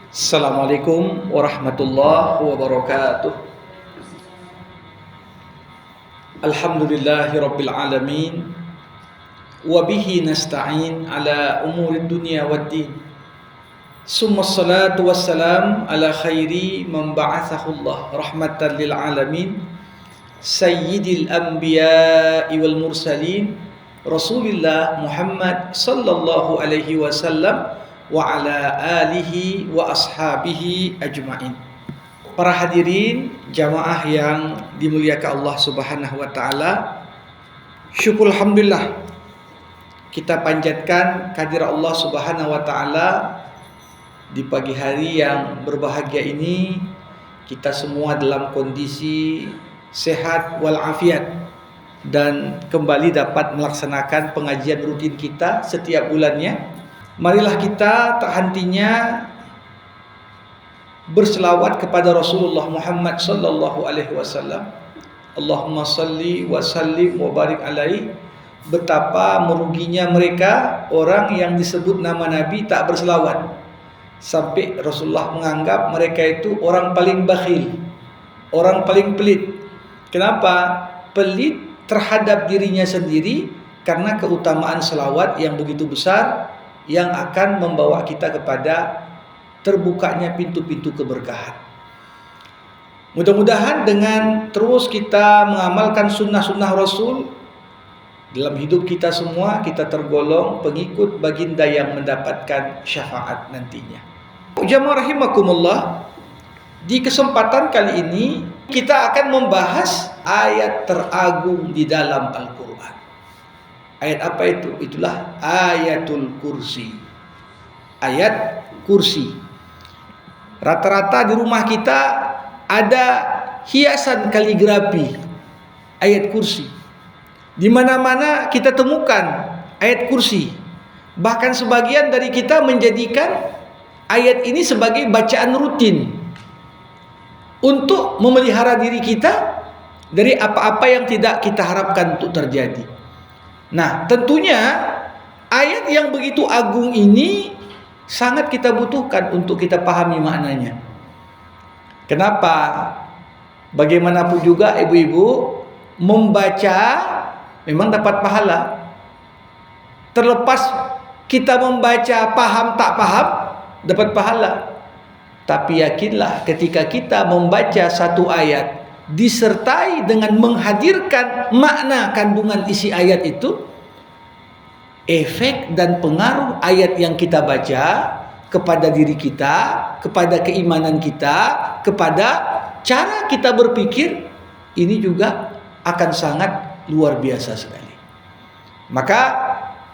Assalamualaikum warahmatullahi wabarakatuh. Alhamdulillahi rabbil alamin. Wabihi nasta'in ala umuri dunya waddin. Summa salatu wassalam ala khairi man ba'athahullah rahmatan lil alamin. Sayyidil anbiya'i wal mursalin Rasulillah Muhammad sallallahu alaihi wasallam wa ala alihi wa ashabihi ajma'in. Para hadirin jamaah yang dimuliakan Allah Subhanahu wa taala, syukur alhamdulillah kita panjatkan kehadirat Allah Subhanahu wa taala di pagi hari yang berbahagia ini. Kita semua dalam kondisi sehat walafiat dan kembali dapat melaksanakan pengajian rutin kita setiap bulannya. Marilah kita tak hentinya berselawat kepada Rasulullah Muhammad sallallahu alaihi wasallam. Allahumma salli wa sallim wa barik alaihi. Betapa meruginya mereka orang yang disebut nama Nabi tak berselawat, sampai Rasulullah menganggap mereka itu orang paling bakhil, orang paling pelit. Kenapa? Pelit terhadap dirinya sendiri karena keutamaan selawat yang begitu besar yang akan membawa kita kepada terbukanya pintu-pintu keberkahan. Mudah-mudahan dengan terus kita mengamalkan sunnah-sunnah Rasul dalam hidup kita semua, kita tergolong pengikut baginda yang mendapatkan syafaat nantinya. Jamaah rahimakumullah, di kesempatan kali ini kita akan membahas ayat teragung di dalam Al-Quran. Ayat apa itu? Itulah ayatul kursi. Ayat kursi. Rata-rata di rumah kita ada hiasan kaligrafi ayat kursi. Di mana-mana kita temukan ayat kursi. Bahkan sebagian dari kita menjadikan ayat ini sebagai bacaan rutin untuk memelihara diri kita dari apa-apa yang tidak kita harapkan untuk terjadi. Nah, tentunya ayat yang begitu agung ini sangat kita butuhkan untuk kita pahami maknanya. Kenapa? Bagaimanapun juga ibu-ibu, membaca memang dapat pahala. Terlepas kita membaca paham tak paham, dapat pahala. Tapi yakinlah ketika kita membaca satu ayat disertai dengan menghadirkan makna kandungan isi ayat itu, efek dan pengaruh ayat yang kita baca kepada diri kita, kepada keimanan kita, kepada cara kita berpikir, ini juga akan sangat luar biasa sekali. Maka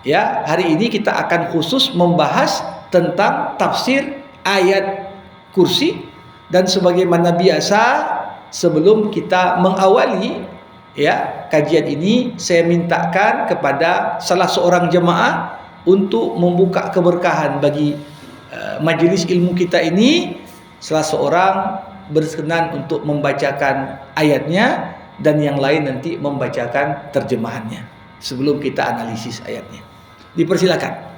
ya, hari ini kita akan khusus membahas tentang tafsir ayat kursi. Dan sebagaimana biasa, sebelum kita mengawali ya kajian ini, saya mintakan kepada salah seorang jemaah untuk membuka keberkahan bagi majelis ilmu kita ini. Salah seorang berkenan untuk membacakan ayatnya dan yang lain nanti membacakan terjemahannya sebelum kita analisis ayatnya. Dipersilakan.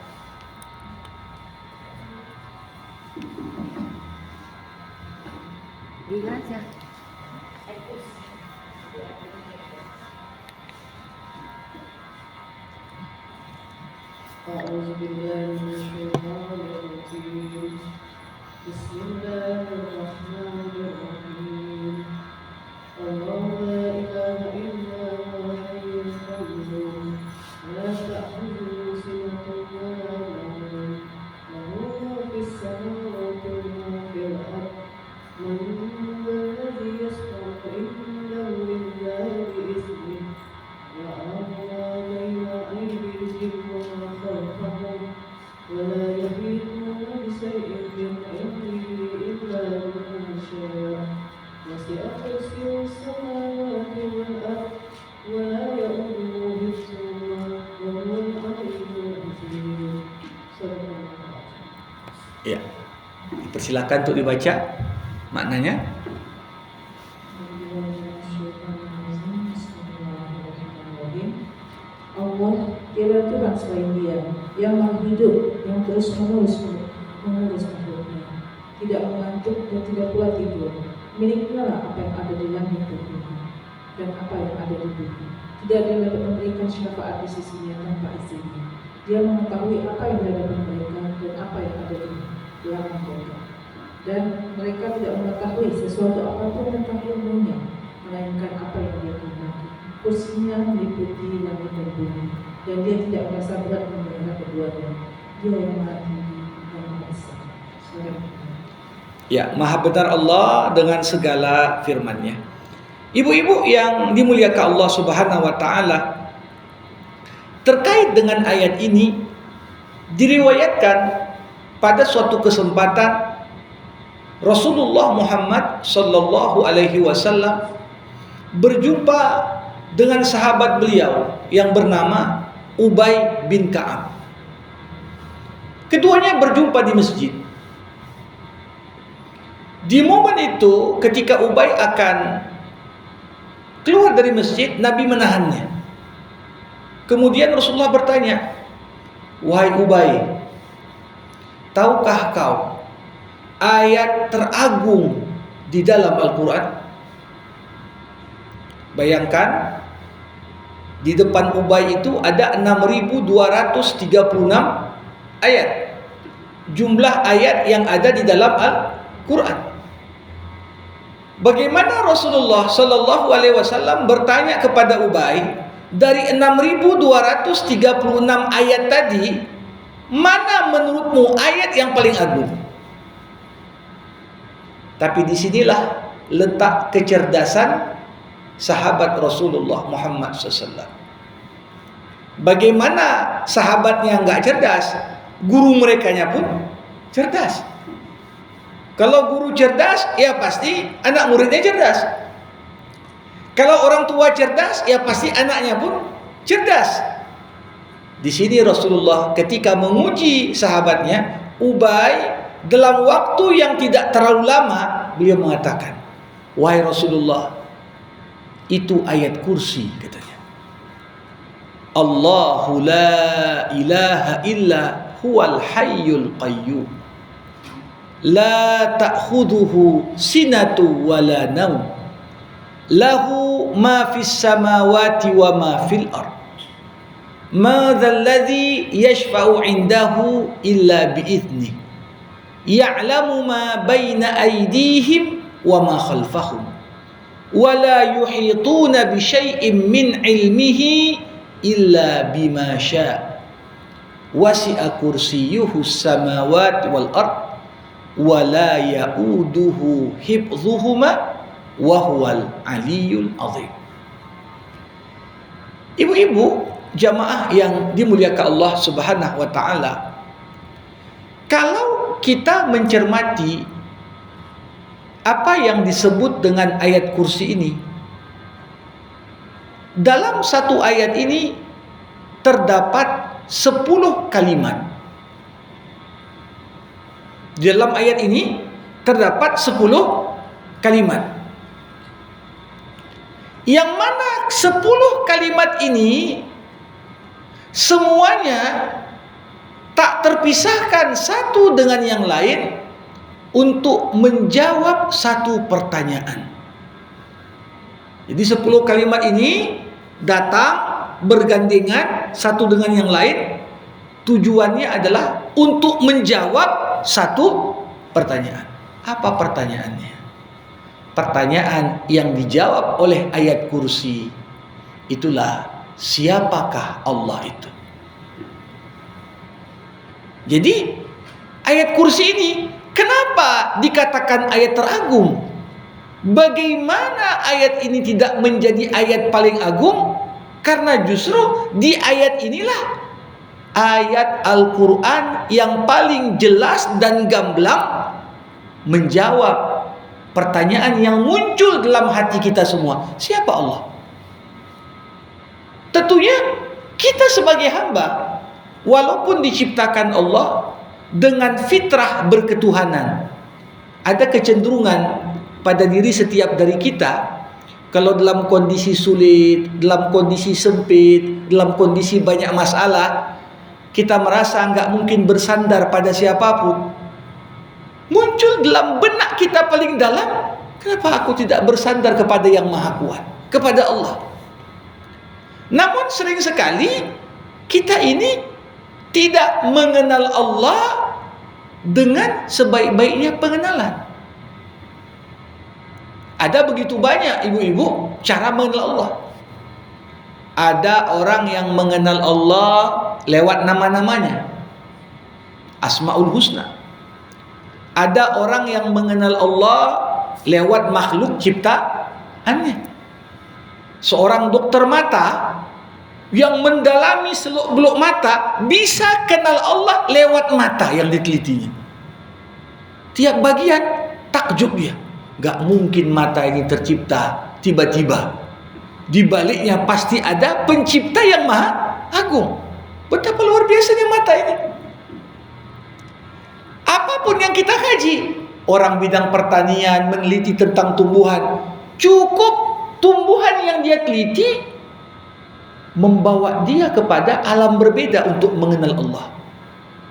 Ya, dipersilakan untuk dibaca maknanya. Allah tiada Tuhan selain Dia yang maha hidup, yang terus menerus makhluknya. tidak mengantuk dan tidak pula tidur. Miliknya apa yang ada di langit dan bumi dan apa yang ada di bumi. Tidak ada yang dapat memberikan syafaat di sisinya tanpa izinnya. Dia mengetahui apa yang di hadapan mereka dan apa yang ada di belakang mereka. Dan mereka tidak mengetahui sesuatu apapun tentang ilmunya, melainkan apa yang dia kehendaki. Kursinya meliputi langit dan bumi, dan dia tidak merasa berat memelihara keduanya. Dia yang maha tinggi dan maha esa. Ya, maha benar Allah dengan segala firman-Nya. Ibu-ibu yang dimuliakan Allah Subhanahu wa taala, terkait dengan ayat ini diriwayatkan pada suatu kesempatan Rasulullah Muhammad sallallahu alaihi wasallam berjumpa dengan sahabat beliau yang bernama Ubay bin Ka'ab. Keduanya berjumpa di masjid. Di momen itu ketika Ubay akan keluar dari masjid, Nabi menahannya. Kemudian Rasulullah bertanya, "Wahai Ubay, tahukah kau ayat teragung di dalam Al-Quran?" Bayangkan, di depan Ubay itu ada 6.236 ayat. Jumlah ayat yang ada di dalam Al-Quran. Bagaimana Rasulullah Shallallahu Alaihi Wasallam bertanya kepada Ubay, dari 6.236 ayat tadi, mana menurutmu ayat yang paling agung? Tapi disinilah letak kecerdasan sahabat Rasulullah Muhammad SAW. Bagaimana sahabatnya nggak cerdas, guru merekanya pun cerdas. Kalau guru cerdas, ya pasti anak muridnya cerdas. Kalau orang tua cerdas, ya pasti anaknya pun cerdas. Di sini Rasulullah ketika menguji sahabatnya, Ubay, dalam waktu yang tidak terlalu lama, beliau mengatakan, "Wahai Rasulullah, itu ayat kursi," katanya. "Allahu la ilaha illa huwal hayyul qayyum. La ta'khudhuhu sinatu wa la naum. Lahu ma fis samawati wa ma fil ard. Ma dzal ladzi yashfa'u 'indahu illa bi idzni. Ya'lamu ma baina aydihim wa ma khalfahum. Wa la yuhituna bi syai'in min 'ilmihi illa bima syaa. Wasi'a kursiyyuhu as-samawati wal ard. Wa la ya'uduhu hifdhuhuma wa huwal aliyyul azim." Ibu-ibu jamaah yang dimuliakan Allah Subhanahu wa taala, kalau kita mencermati apa yang disebut dengan ayat kursi ini, dalam satu ayat ini terdapat 10 kalimat. Di dalam ayat ini terdapat 10 kalimat. Yang mana 10 kalimat ini semuanya tak terpisahkan satu dengan yang lain untuk menjawab satu pertanyaan. Jadi 10 kalimat ini datang bergandengan satu dengan yang lain. Tujuannya adalah untuk menjawab satu pertanyaan. Apa pertanyaannya? Pertanyaan yang dijawab oleh ayat kursi itulah, siapakah Allah itu? Jadi ayat kursi ini kenapa dikatakan ayat teragung? Bagaimana ayat ini tidak menjadi ayat paling agung? Karena justru di ayat inilah ayat Al-Quran yang paling jelas dan gamblang menjawab pertanyaan yang muncul dalam hati kita semua. Siapa Allah? Tentunya kita sebagai hamba, walaupun diciptakan Allah dengan fitrah berketuhanan, ada kecenderungan pada diri setiap dari kita, kalau dalam kondisi sulit, dalam kondisi sempit, dalam kondisi banyak masalah, kita merasa nggak mungkin bersandar pada siapapun. muncul dalam benak kita paling dalam, kenapa aku tidak bersandar kepada yang maha kuat, kepada Allah? Namun sering sekali kita ini tidak mengenal Allah dengan sebaik-baiknya pengenalan. Ada begitu banyak ibu-ibu cara mengenal Allah. Ada orang yang mengenal Allah lewat nama-namanya, Asmaul Husna. Ada orang yang mengenal Allah lewat makhluk ciptaannya. Seorang dokter mata yang mendalami seluk-beluk mata bisa kenal Allah lewat mata yang ditelitinya. Tiap bagian takjub dia. Gak mungkin mata ini tercipta tiba-tiba. Di baliknya pasti ada pencipta yang maha agung. Betapa luar biasanya mata ini. Apapun yang kita kaji, orang bidang pertanian meneliti tentang tumbuhan, cukup tumbuhan yang dia teliti membawa dia kepada alam berbeda untuk mengenal Allah.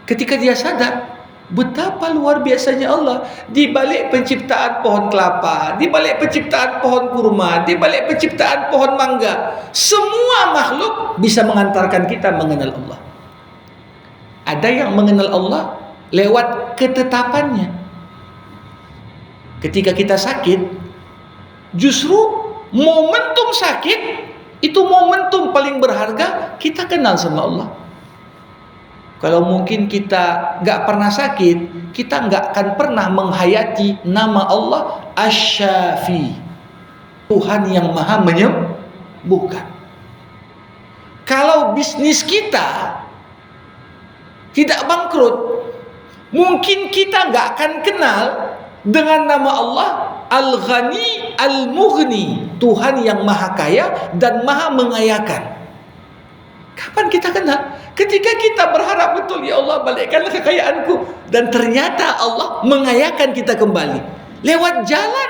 Ketika dia sadar betapa luar biasanya Allah, di balik penciptaan pohon kelapa, di balik penciptaan pohon kurma, di balik penciptaan pohon mangga, semua makhluk bisa mengantarkan kita mengenal Allah. Ada yang mengenal Allah lewat ketetapannya. Ketika kita sakit, justru momentum sakit itu momentum paling berharga kita kenal sama Allah. Kalau mungkin kita nggak pernah sakit, kita nggak akan pernah menghayati nama Allah Asy-Syafi, Tuhan yang maha menyembuhkan. Kalau bisnis kita tidak bangkrut, mungkin kita nggak akan kenal dengan nama Allah Al-Ghani Al-Mughni, Tuhan yang maha kaya dan maha mengayakan. Kapan kita kenal? Ketika kita berharap betul, ya Allah balikkanlah kekayaanku, dan ternyata Allah mengayakan kita kembali lewat jalan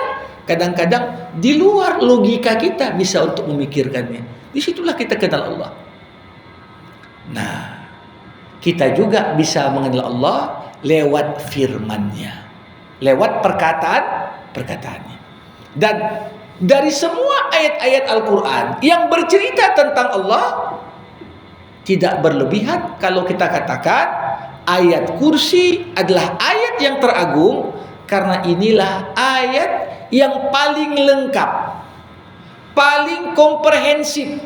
kadang-kadang di luar logika kita bisa untuk memikirkannya. Disitulah kita kenal Allah. Nah, kita juga bisa mengenal Allah lewat firman-Nya, lewat perkataannya. Dan dari semua ayat-ayat Al-Quran yang bercerita tentang Allah, tidak berlebihan kalau kita katakan ayat kursi adalah ayat yang teragung, karena inilah ayat yang paling lengkap, paling komprehensif,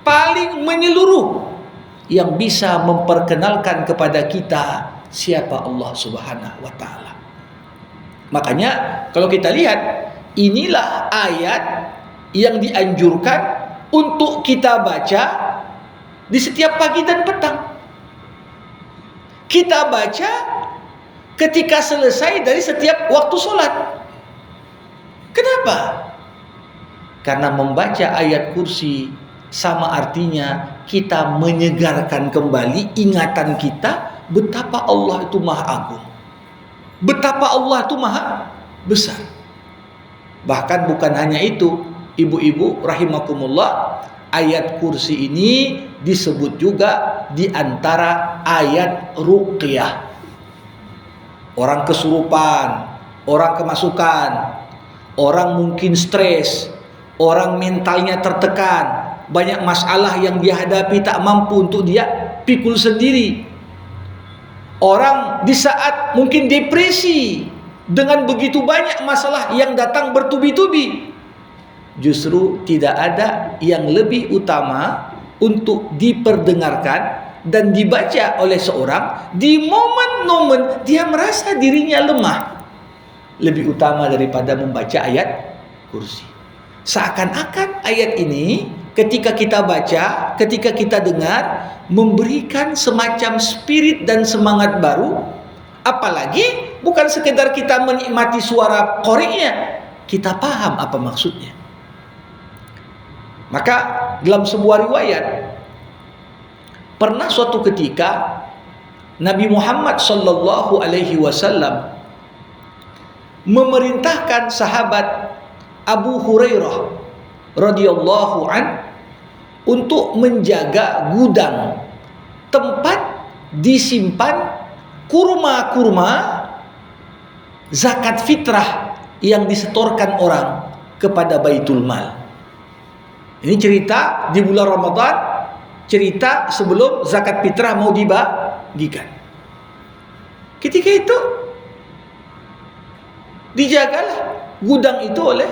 paling menyeluruh, yang bisa memperkenalkan kepada kita siapa Allah Subhanahu wa Ta'ala. Makanya kalau kita lihat, inilah ayat yang dianjurkan untuk kita baca di setiap pagi dan petang. Kita baca ketika selesai dari setiap waktu sholat. Kenapa? Karena membaca ayat kursi sama artinya kita menyegarkan kembali ingatan kita betapa Allah itu maha agung, betapa Allah itu maha besar. Bahkan bukan hanya itu, ibu-ibu rahimakumullah, ayat kursi ini disebut juga di antara ayat ruqyah. Orang kesurupan, orang kemasukan, orang mungkin stres, orang mentalnya tertekan, banyak masalah yang dia hadapi tak mampu untuk dia pikul sendiri. Orang di saat mungkin depresi dengan begitu banyak masalah yang datang bertubi-tubi, justru tidak ada yang lebih utama untuk diperdengarkan dan dibaca oleh seorang di momen-momen dia merasa dirinya lemah, lebih utama daripada membaca ayat kursi. Seakan-akan ayat ini ketika kita baca, ketika kita dengar, memberikan semacam spirit dan semangat baru. Apalagi bukan sekedar kita menikmati suara qori'nya, kita paham apa maksudnya. Maka dalam sebuah riwayat, pernah suatu ketika Nabi Muhammad sallallahu alaihi wasallam memerintahkan sahabat Abu Hurairah radhiyallahu an untuk menjaga gudang tempat disimpan kurma-kurma zakat fitrah yang disetorkan orang kepada Baitul Mal. Ini cerita di bulan Ramadan, cerita sebelum zakat fitrah mau dibagikan. Ketika itu dijagalah gudang itu oleh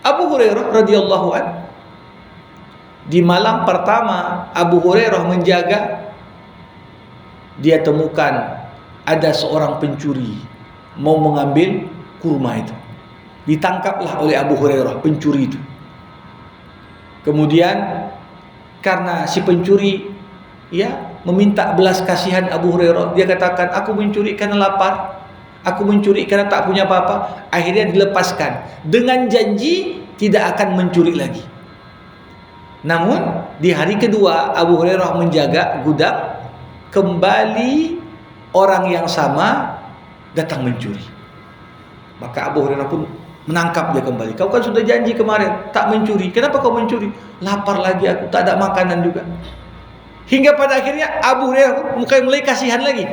Abu Hurairah radhiyallahu anhu. Di malam pertama Abu Hurairah menjaga, dia temukan ada seorang pencuri mau mengambil kurma itu. Ditangkaplah oleh Abu Hurairah pencuri itu. Kemudian karena si pencuri meminta belas kasihan Abu Hurairah, dia katakan, aku mencuri karena lapar, aku mencuri karena tak punya apa-apa. Akhirnya dilepaskan dengan janji tidak akan mencuri lagi. Namun di hari kedua Abu Hurairah menjaga gudang, kembali orang yang sama datang mencuri. Maka Abu Hurairah pun menangkap dia kembali. Kau kan sudah janji kemarin tak mencuri, kenapa kau mencuri? Lapar lagi aku, tak ada makanan juga. Hingga pada akhirnya Abu Hurairah mulai kasihan lagi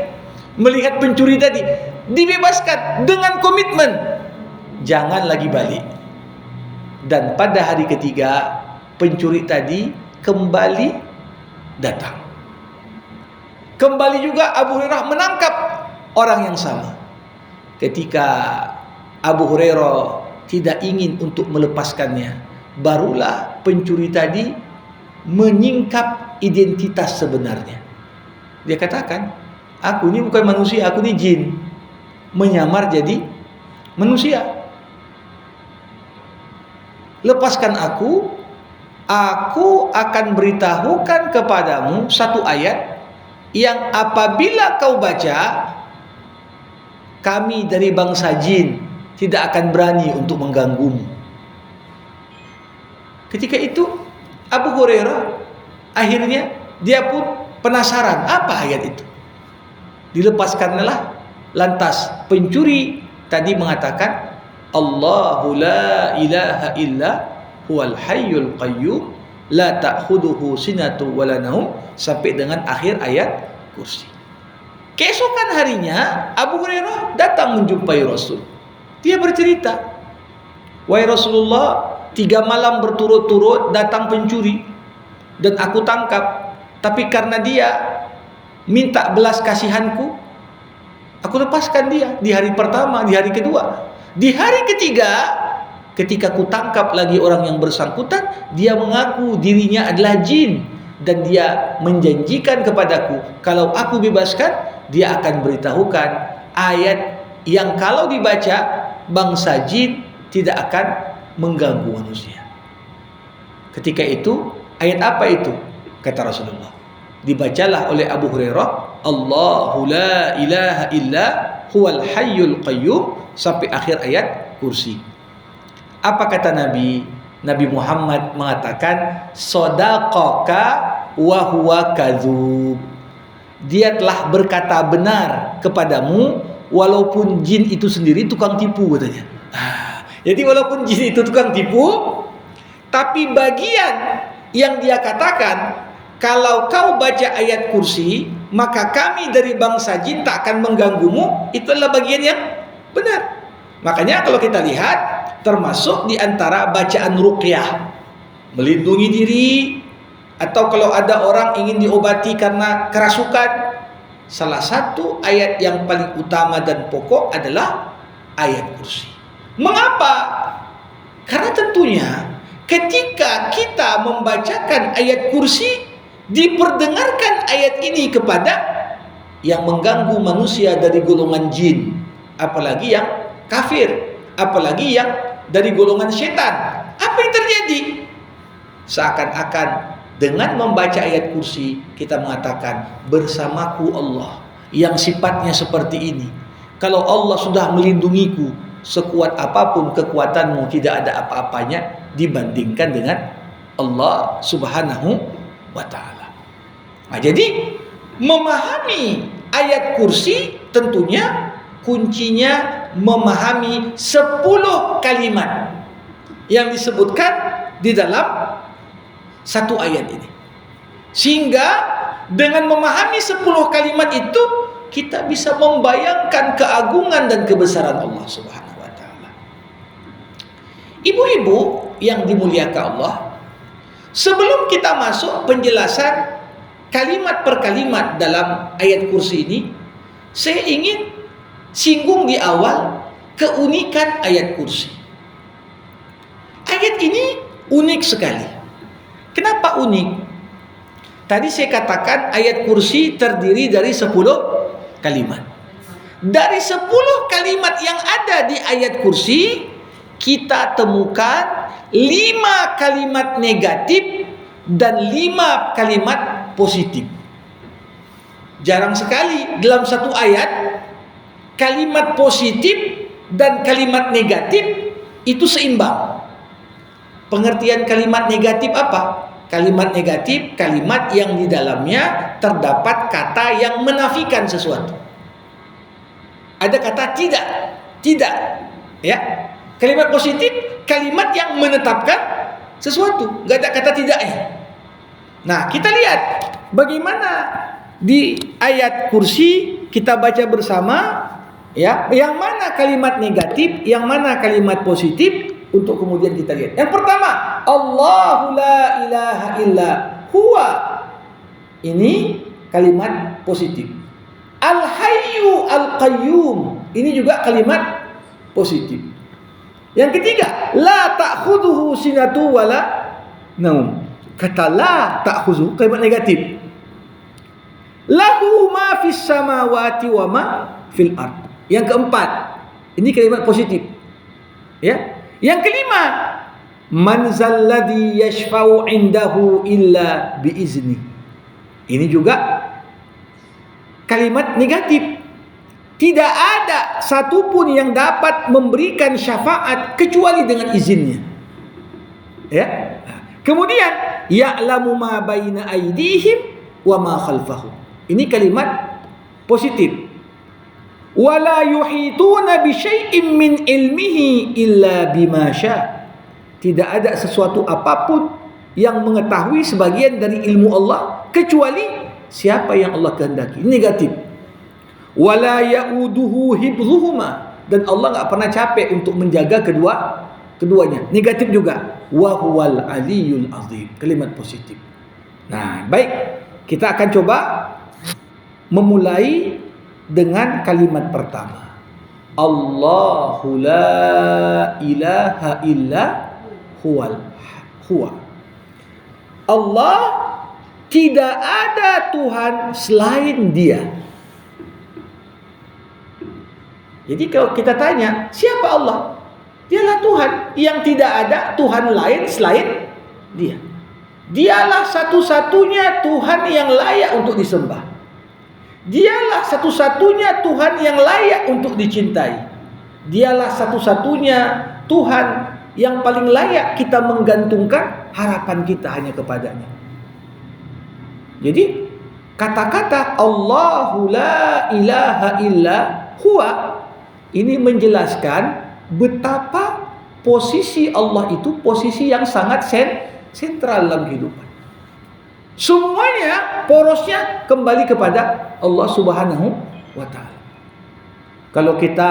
melihat pencuri tadi, dibebaskan dengan komitmen jangan lagi balik. Dan pada hari ketiga pencuri tadi kembali datang. Kembali juga Abu Hurairah menangkap orang yang sama. Ketika Abu Hurairah tidak ingin untuk melepaskannya, barulah pencuri tadi menyingkap identitas sebenarnya. Dia katakan, aku ini bukan manusia, aku ini jin, menyamar jadi manusia. Lepaskan aku akan beritahukan kepadamu satu ayat yang apabila kau baca, kami dari bangsa jin tidak akan berani untuk mengganggumu. Ketika itu Abu Hurairah akhirnya dia pun penasaran apa ayat itu. Dilepaskanlah, lantas pencuri tadi mengatakan, Allahu la ilaha illa huwal hayyul qayyum la ta'khuduhu sinatu wala naum, sampai dengan akhir ayat kursi. Keesokan harinya Abu Hurairah datang menjumpai Rasul. Dia bercerita, wahai Rasulullah, 3 malam berturut-turut datang pencuri dan aku tangkap, tapi karena dia minta belas kasihanku, aku lepaskan dia di hari pertama, di hari kedua. Di hari ketiga, ketika ku tangkap lagi orang yang bersangkutan, dia mengaku dirinya adalah jin dan dia menjanjikan kepadaku kalau aku bebaskan, dia akan beritahukan ayat yang kalau dibaca bangsa jin tidak akan mengganggu manusia. Ketika itu ayat apa itu? Kata Rasulullah, dibacalah oleh Abu Hurairah, Allahu la ilaha illa huwal hayyul qayyum, sampai akhir ayat kursi. Apa kata Nabi? Nabi Muhammad mengatakan, sadaqaka wa huwa kadzub. Dia telah berkata benar kepadamu walaupun jin itu sendiri tukang tipu, katanya. Jadi walaupun jin itu tukang tipu, tapi bagian yang dia katakan, kalau kau baca ayat kursi, maka kami dari bangsa jin tak akan mengganggumu, itu adalah bagian yang benar. Makanya kalau kita lihat, termasuk di antara bacaan ruqyah, melindungi diri, atau kalau ada orang ingin diobati karena kerasukan, salah satu ayat yang paling utama dan pokok adalah ayat kursi. Mengapa? Karena tentunya ketika kita membacakan ayat kursi, diperdengarkan ayat ini kepada yang mengganggu manusia dari golongan jin, apalagi yang kafir, apalagi yang dari golongan setan. Apa yang terjadi? Seakan-akan dengan membaca ayat kursi kita mengatakan, bersamaku Allah yang sifatnya seperti ini. Kalau Allah sudah melindungiku, sekuat apapun kekuatanmu tidak ada apa-apanya dibandingkan dengan Allah Subhanahu wa ta'ala. Nah, jadi memahami ayat kursi tentunya kuncinya memahami 10 kalimat yang disebutkan di dalam satu ayat ini. Sehingga dengan memahami 10 kalimat itu, kita bisa membayangkan keagungan dan kebesaran Allah Subhanahu wa taala. Ibu-ibu yang dimuliakan Allah, sebelum kita masuk penjelasan kalimat per kalimat dalam ayat kursi ini, saya ingin singgung di awal keunikan ayat kursi. Ayat ini unik sekali. Kenapa unik? Tadi saya katakan ayat kursi terdiri dari 10 kalimat. Dari 10 kalimat yang ada di ayat kursi, kita temukan 5 kalimat negatif dan 5 kalimat positif. Jarang sekali dalam satu ayat kalimat positif dan kalimat negatif itu seimbang. Pengertian kalimat negatif apa? Kalimat negatif, kalimat yang di dalamnya terdapat kata yang menafikan sesuatu. Ada kata tidak, ya. Kalimat positif, kalimat yang menetapkan sesuatu, nggak ada kata tidaknya. Nah, kita lihat bagaimana di ayat kursi kita baca bersama, ya, yang mana kalimat negatif, yang mana kalimat positif. Untuk kemudian kita lihat. Yang pertama, Allahu la ilaha illa huwa. Ini kalimat positif. Al-hayyu al-qayyum. Ini juga kalimat positif. Yang ketiga, la ta'khudhuhu sinatu wala naum. Kata la ta'khudhu, kalimat negatif. Lahu ma fis samawati wa ma fil ard. Yang keempat, ini kalimat positif. Ya. Yang kelima, man zalladhi yashfa'u indahu illa biizni. Ini juga kalimat negatif. Tidak ada satupun yang dapat memberikan syafaat kecuali dengan izinnya. Ya. Kemudian, ya'lamu ma baina aydihim wa ma khalfahum. Ini kalimat positif. Wala yuhituna bi syai'in min ilmihi illa bima syaa. Tidak ada sesuatu apapun yang mengetahui sebagian dari ilmu Allah kecuali siapa yang Allah kehendaki. Ini negatif. Wala yauduhu hifdhuhuma, dan Allah enggak pernah capek untuk menjaga keduanya. Negatif juga. Wa huwal aliyyul azim. Kalimat positif. Nah, baik. Kita akan coba memulai dengan kalimat pertama. Allahu la ilaha illa huwa. Allah, tidak ada Tuhan selain Dia. Jadi kalau kita tanya, siapa Allah? Dialah Tuhan yang tidak ada Tuhan lain selain Dia. Dialah satu-satunya Tuhan yang layak untuk disembah. Dialah satu-satunya Tuhan yang layak untuk dicintai. Dialah satu-satunya Tuhan yang paling layak kita menggantungkan harapan kita hanya kepadanya. Jadi kata-kata Allahu la ilaha illa huwa ini menjelaskan betapa posisi Allah itu posisi yang sangat sentral dalam kehidupan. Semuanya porosnya kembali kepada Allah Subhanahu wa taala. Kalau kita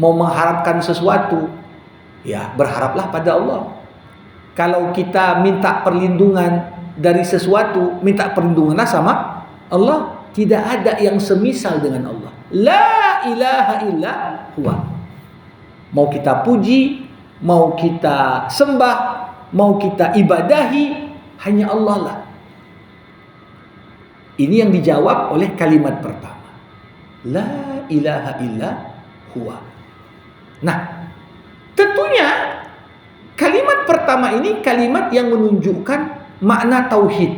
mau mengharapkan sesuatu, ya berharaplah pada Allah. Kalau kita minta perlindungan dari sesuatu, minta perlindunganlah sama Allah. Tidak ada yang semisal dengan Allah. La ilaha illa huwa. Mau kita puji, mau kita sembah, mau kita ibadahi, hanya Allah lah. Ini yang dijawab oleh kalimat pertama. La ilaha illa huwa. Nah, tentunya kalimat pertama ini kalimat yang menunjukkan makna tauhid.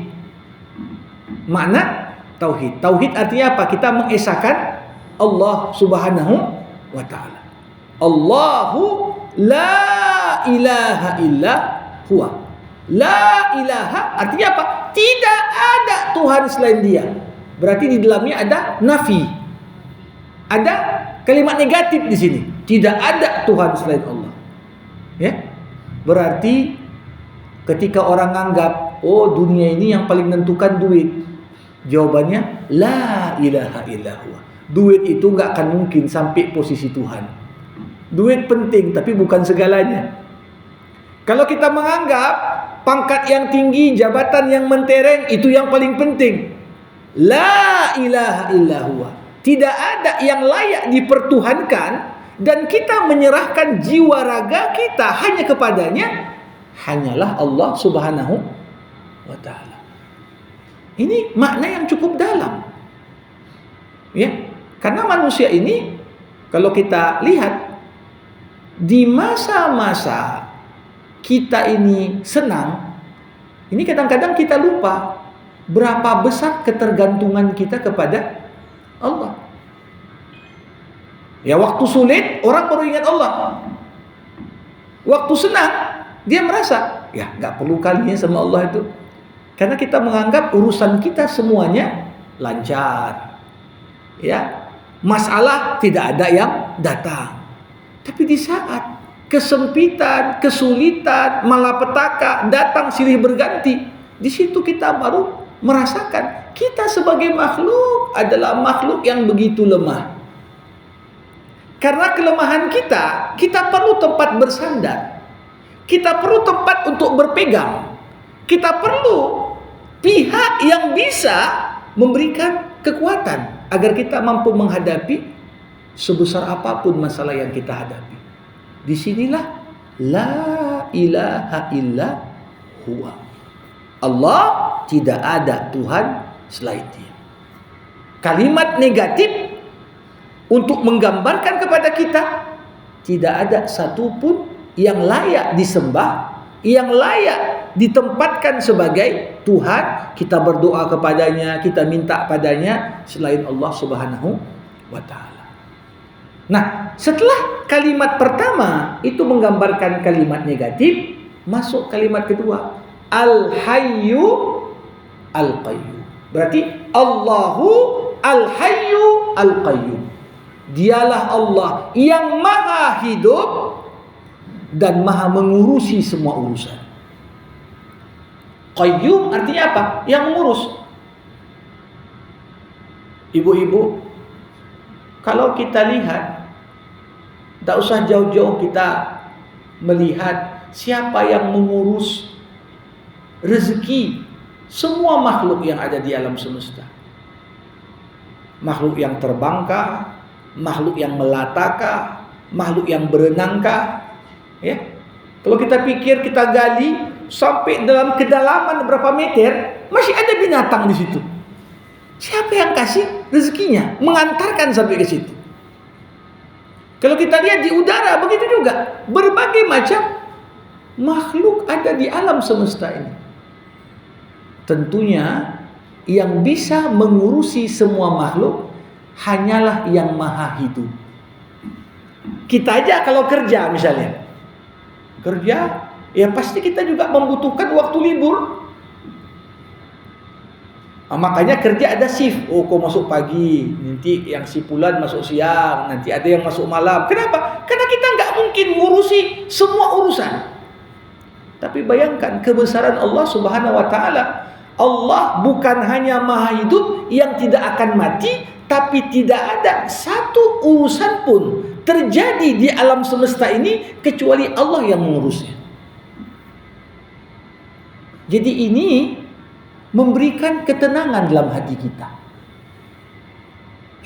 Makna tauhid. Tauhid artinya apa? Kita mengesahkan Allah Subhanahu wa taala. Allahu la ilaha illa huwa. La ilaha artinya apa? Tidak ada Tuhan selain Dia. Berarti di dalamnya ada nafi. Ada kalimat negatif di sini. Tidak ada Tuhan selain Allah. Ya. Berarti ketika orang anggap, oh dunia ini yang paling menentukan duit. Jawabannya la ilaha illallah. Duit itu nggak akan mungkin sampai posisi Tuhan. Duit penting tapi bukan segalanya. Kalau kita menganggap pangkat yang tinggi, jabatan yang mentereng itu yang paling penting, la ilaha illallah. Tidak ada yang layak dipertuhankan dan kita menyerahkan jiwa raga kita hanya kepadanya, hanyalah Allah Subhanahu wa ta'ala. Ini makna yang cukup dalam. Ya, karena manusia ini kalau kita lihat di masa-masa kita ini senang, ini kadang-kadang kita lupa berapa besar ketergantungan kita kepada Allah. Ya, waktu sulit orang baru ingat Allah. Waktu senang dia merasa ya nggak perlu kalinya sama Allah itu. Karena kita menganggap urusan kita semuanya lancar. Ya, masalah tidak ada yang datang. Tapi di saat kesempitan, kesulitan, malapetaka datang silih berganti, di situ kita baru merasakan kita sebagai makhluk adalah makhluk yang begitu lemah. Karena kelemahan kita perlu tempat bersandar. Kita perlu tempat untuk berpegang. Kita perlu pihak yang bisa memberikan kekuatan agar kita mampu menghadapi sebesar apapun masalah yang kita hadapi. Disinilah la ilaha illa huwa. Allah tidak ada Tuhan selain Dia. Kalimat negatif untuk menggambarkan kepada kita tidak ada satupun yang layak disembah, yang layak ditempatkan sebagai Tuhan. Kita berdoa kepadanya, kita minta padanya selain Allah Subhanahu wa ta'ala. Nah, setelah kalimat pertama itu menggambarkan kalimat negatif, masuk kalimat kedua, Al-Hayyu Al-Qayyum. Berarti Allahu Al-Hayyu Al-Qayyum. Dialah Allah yang maha hidup dan maha mengurusi semua urusan. Qayyum artinya apa? Yang mengurus. Ibu-ibu, kalau kita lihat, tak usah jauh-jauh kita melihat siapa yang mengurus rezeki semua makhluk yang ada di alam semesta. Makhluk yang terbangkah, makhluk yang melatakah, makhluk yang berenangkah. Ya, kalau kita pikir, kita gali sampai dalam kedalaman berapa meter, masih ada binatang di situ. Siapa yang kasih rezekinya, mengantarkan sampai ke situ? Kalau kita lihat di udara begitu juga, berbagai macam makhluk ada di alam semesta ini. Tentunya yang bisa mengurusi semua makhluk hanyalah yang maha hidup. Kita aja kalau kerja misalnya, kerja, ya pasti kita juga membutuhkan waktu libur. Makanya kerja ada shift. Oh, kau masuk pagi, nanti yang sipulan masuk siang, nanti ada yang masuk malam. Kenapa? Karena kita nggak mungkin ngurusi semua urusan. Tapi bayangkan kebesaran Allah Subhanahu wa ta'ala. Allah bukan hanya maha hidup yang tidak akan mati, tapi tidak ada satu urusan pun terjadi di alam semesta ini kecuali Allah yang mengurusnya. Jadi ini memberikan ketenangan dalam hati kita.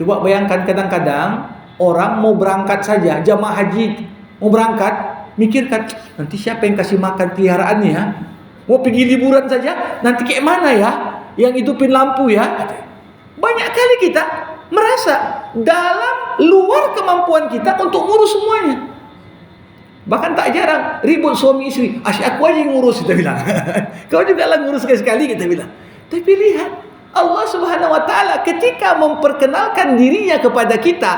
Coba bayangkan, kadang-kadang orang mau berangkat saja, jamaah haji mau berangkat, mikirkan nanti siapa yang kasih makan peliharaannya. Mau pergi liburan saja, nanti kayak mana ya yang hidupin lampu ya. Banyak kali kita merasa dalam luar kemampuan kita untuk ngurus semuanya. Bahkan tak jarang ribut suami istri, aku aja yang ngurus, kita bilang. Kau juga lah ngurus sekali, kita bilang. Tapi lihat, Allah Subhanahu wa ta'ala ketika memperkenalkan dirinya kepada kita,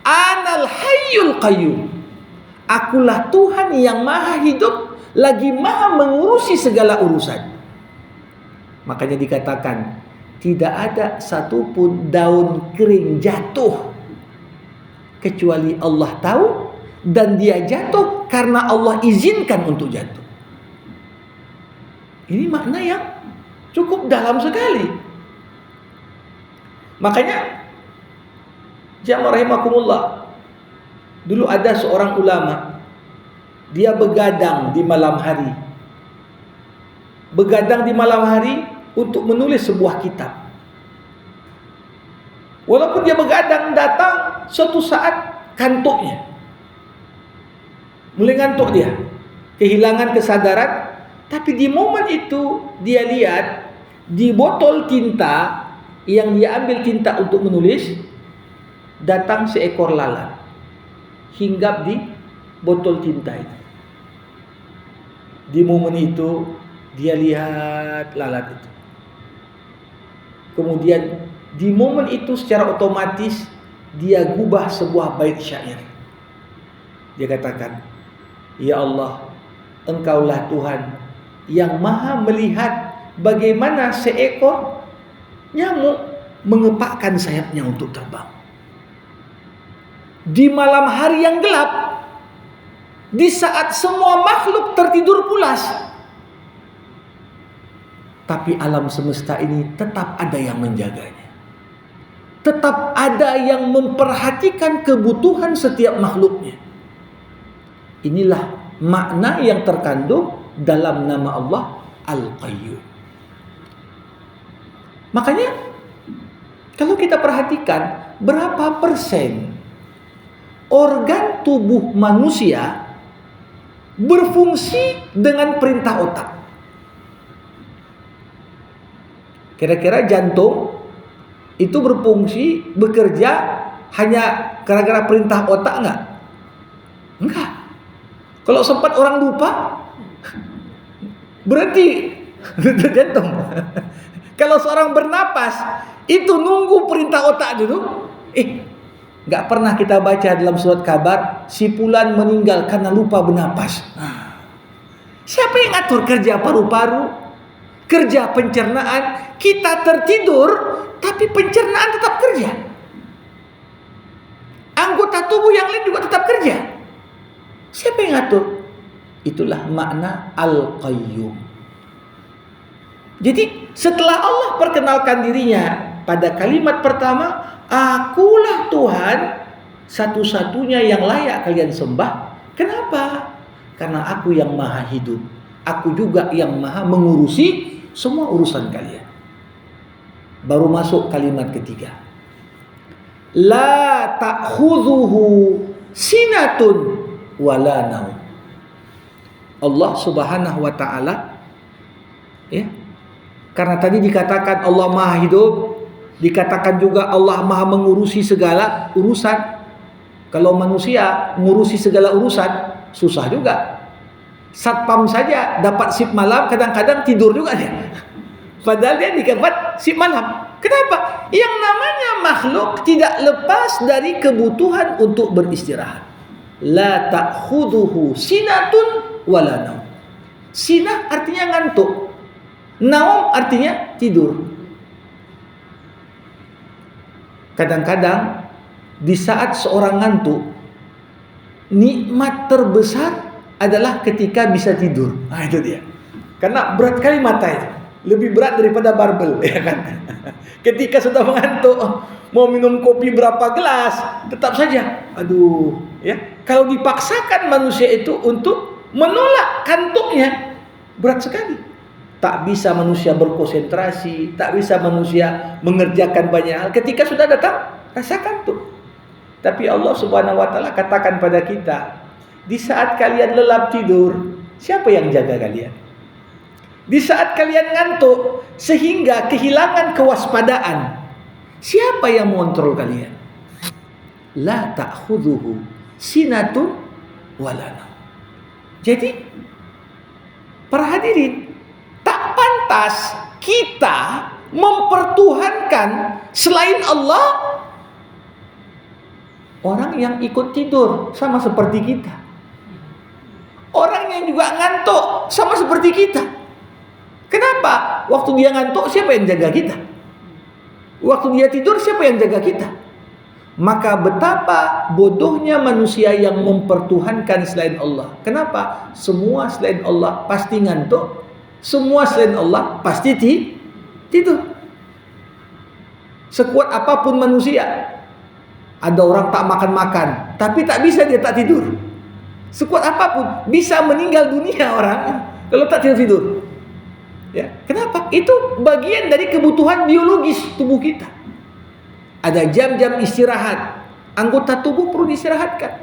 Anal Hayyul Qayyum, akulah Tuhan yang maha hidup lagi maha mengurusi segala urusan. Makanya dikatakan tidak ada satupun daun kering jatuh kecuali Allah tahu, dan dia jatuh karena Allah izinkan untuk jatuh. Ini makna yang cukup dalam sekali. Makanya jamaah rahimakumullah, dulu ada seorang ulama, dia begadang di malam hari. Begadang di malam hari untuk menulis sebuah kitab. Walaupun dia begadang, datang suatu saat kantuknya. Mulai ngantuk dia, kehilangan kesadaran. Tapi di momen itu dia lihat di botol tinta yang dia ambil tinta untuk menulis, datang seekor lalat hinggap di botol tinta itu. Di momen itu dia lihat lalat itu. Kemudian di momen itu secara otomatis dia gubah sebuah bait syair. Dia katakan, "Ya Allah, Engkaulah Tuhan yang maha melihat bagaimana seekor nyamuk mengepakkan sayapnya untuk terbang. Di malam hari yang gelap, di saat semua makhluk tertidur pulas, tapi alam semesta ini tetap ada yang menjaganya. Tetap ada yang memperhatikan kebutuhan setiap makhluknya." Inilah makna yang terkandung dalam nama Allah Al-Qayyum. Makanya kalau kita perhatikan berapa persen organ tubuh manusia berfungsi dengan perintah otak. Kira-kira jantung itu berfungsi, bekerja hanya gara-gara perintah otak enggak? Enggak. Kalau sempat orang lupa, berhenti jantung. Kalau seorang bernapas, itu nunggu perintah otak dulu. Enggak pernah kita baca dalam surat kabar si fulan meninggal karena lupa bernapas. Siapa yang atur kerja paru-paru, kerja pencernaan? Kita tertidur, tapi pencernaan tetap kerja. Anggota tubuh yang lain juga tetap kerja. Siapa yang atur? Itulah makna Al-Qayyum. Jadi setelah Allah perkenalkan dirinya pada kalimat pertama, "Akulah Tuhan satu-satunya yang layak kalian sembah." Kenapa? Karena aku yang maha hidup. Aku juga yang maha mengurusi semua urusan kalian. Baru masuk kalimat ketiga. La ta'khudhuhu sinatun wala naum. Allah Subhanahu wa taala, ya. Karena tadi dikatakan Allah Maha Hidup, dikatakan juga Allah Maha mengurusi segala urusan. Kalau manusia mengurusi segala urusan susah juga. Satpam saja dapat shift malam, kadang-kadang tidur juga dia. Padahal dia dapat shift malam. Kenapa? Yang namanya makhluk tidak lepas dari kebutuhan untuk beristirahat. La ta'khudhuhu sinatun wala naum. Sinah artinya ngantuk. Naum artinya tidur. Kadang-kadang di saat seorang ngantuk, nikmat terbesar adalah ketika bisa tidur. Nah itu dia. Karena berat kali mata itu. Lebih berat daripada barbel, ya kan? Ketika sudah mengantuk, mau minum kopi berapa gelas, tetap saja, aduh, ya. Kalau dipaksakan manusia itu untuk menolak kantuknya, berat sekali. Tak bisa manusia berkonsentrasi, tak bisa manusia mengerjakan banyak hal ketika sudah datang rasa kantuk. Tapi Allah Subhanahu wa taala katakan pada kita, di saat kalian lelap tidur, siapa yang jaga kalian? Di saat kalian ngantuk sehingga kehilangan kewaspadaan, siapa yang mengontrol kalian? La ta'khudhuhu sinatun wala naum. Jadi para hadirin, tak pantas kita mempertuhankan selain Allah orang yang ikut tidur sama seperti kita. Orang yang juga ngantuk sama seperti kita. Kenapa? Waktu dia ngantuk siapa yang jaga kita? Waktu dia tidur siapa yang jaga kita? Maka betapa bodohnya manusia yang mempertuhankan selain Allah. Kenapa? Semua selain Allah pasti ngantuk. Semua selain Allah pasti tidur. Sekuat apapun manusia, ada orang tak makan-makan, tapi tak bisa dia tak tidur. Sekuat apapun, bisa meninggal dunia orang kalau tak tidur. Ya, kenapa? Itu bagian dari kebutuhan biologis tubuh kita. Ada jam-jam istirahat. Anggota tubuh perlu diistirahatkan,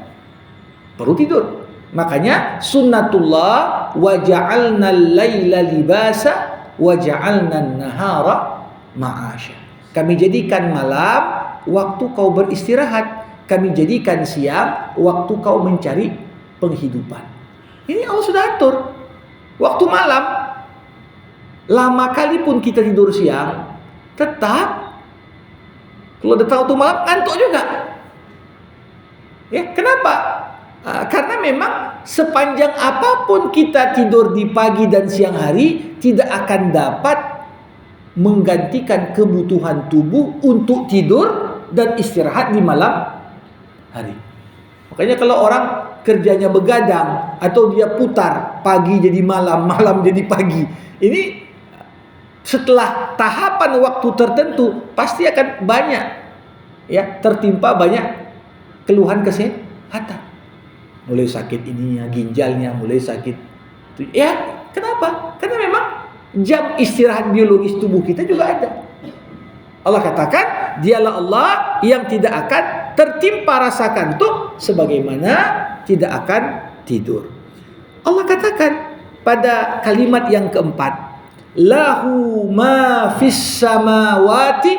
perlu tidur. Makanya sunnatullah wa ja'alna al-laila libasa wa ja'alna an-nahara ma'asya. Kami jadikan malam waktu kau beristirahat, kami jadikan siang waktu kau mencari penghidupan. Ini Allah sudah atur. Waktu malam, lama kali pun kita tidur siang, tetap kalau udah tahu tuh malam ngantuk juga. Ya, kenapa? Karena memang sepanjang apapun kita tidur di pagi dan siang hari, tidak akan dapat menggantikan kebutuhan tubuh untuk tidur dan istirahat di malam hari. Makanya kalau orang kerjanya begadang atau dia putar pagi jadi malam, malam jadi pagi, ini setelah tahapan waktu tertentu pasti akan banyak ya tertimpa banyak keluhan kesehatan. Mulai sakit ininya, ginjalnya, mulai sakit. Ya, kenapa? Karena memang jam istirahat biologis tubuh kita juga ada. Allah katakan, dialah Allah yang tidak akan tertimpa rasa kantuk sebagaimana tidak akan tidur. Allah katakan pada kalimat yang keempat, lahu ma fis samawati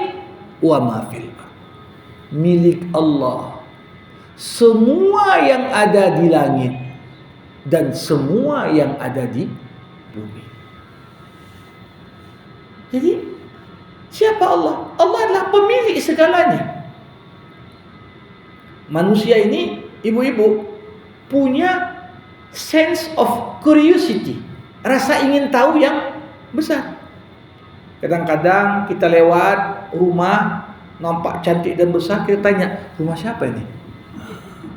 wa ma fil ardh. Milik Allah semua yang ada di langit dan semua yang ada di bumi. Jadi siapa Allah? Allah adalah pemilik segalanya. Manusia ini, ibu-ibu, punya sense of curiosity, rasa ingin tahu yang besar. Kadang-kadang kita lewat rumah nampak cantik dan besar, kita tanya, rumah siapa ini?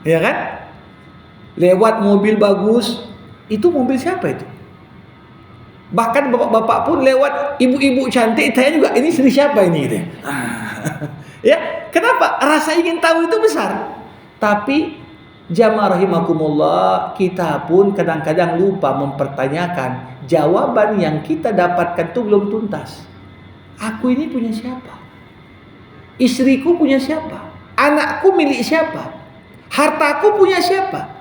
Ya kan? Lewat mobil bagus, itu mobil siapa itu? Bahkan bapak-bapak pun lewat ibu-ibu cantik, tanya juga, ini istri siapa ini? Gitu. Ya, kenapa? Rasa ingin tahu itu besar. Tapi jamaah rahimakumullah, kita pun kadang-kadang lupa mempertanyakan jawaban yang kita dapatkan itu belum tuntas. Aku ini punya siapa? Istriku punya siapa? Anakku milik siapa? Hartaku punya siapa?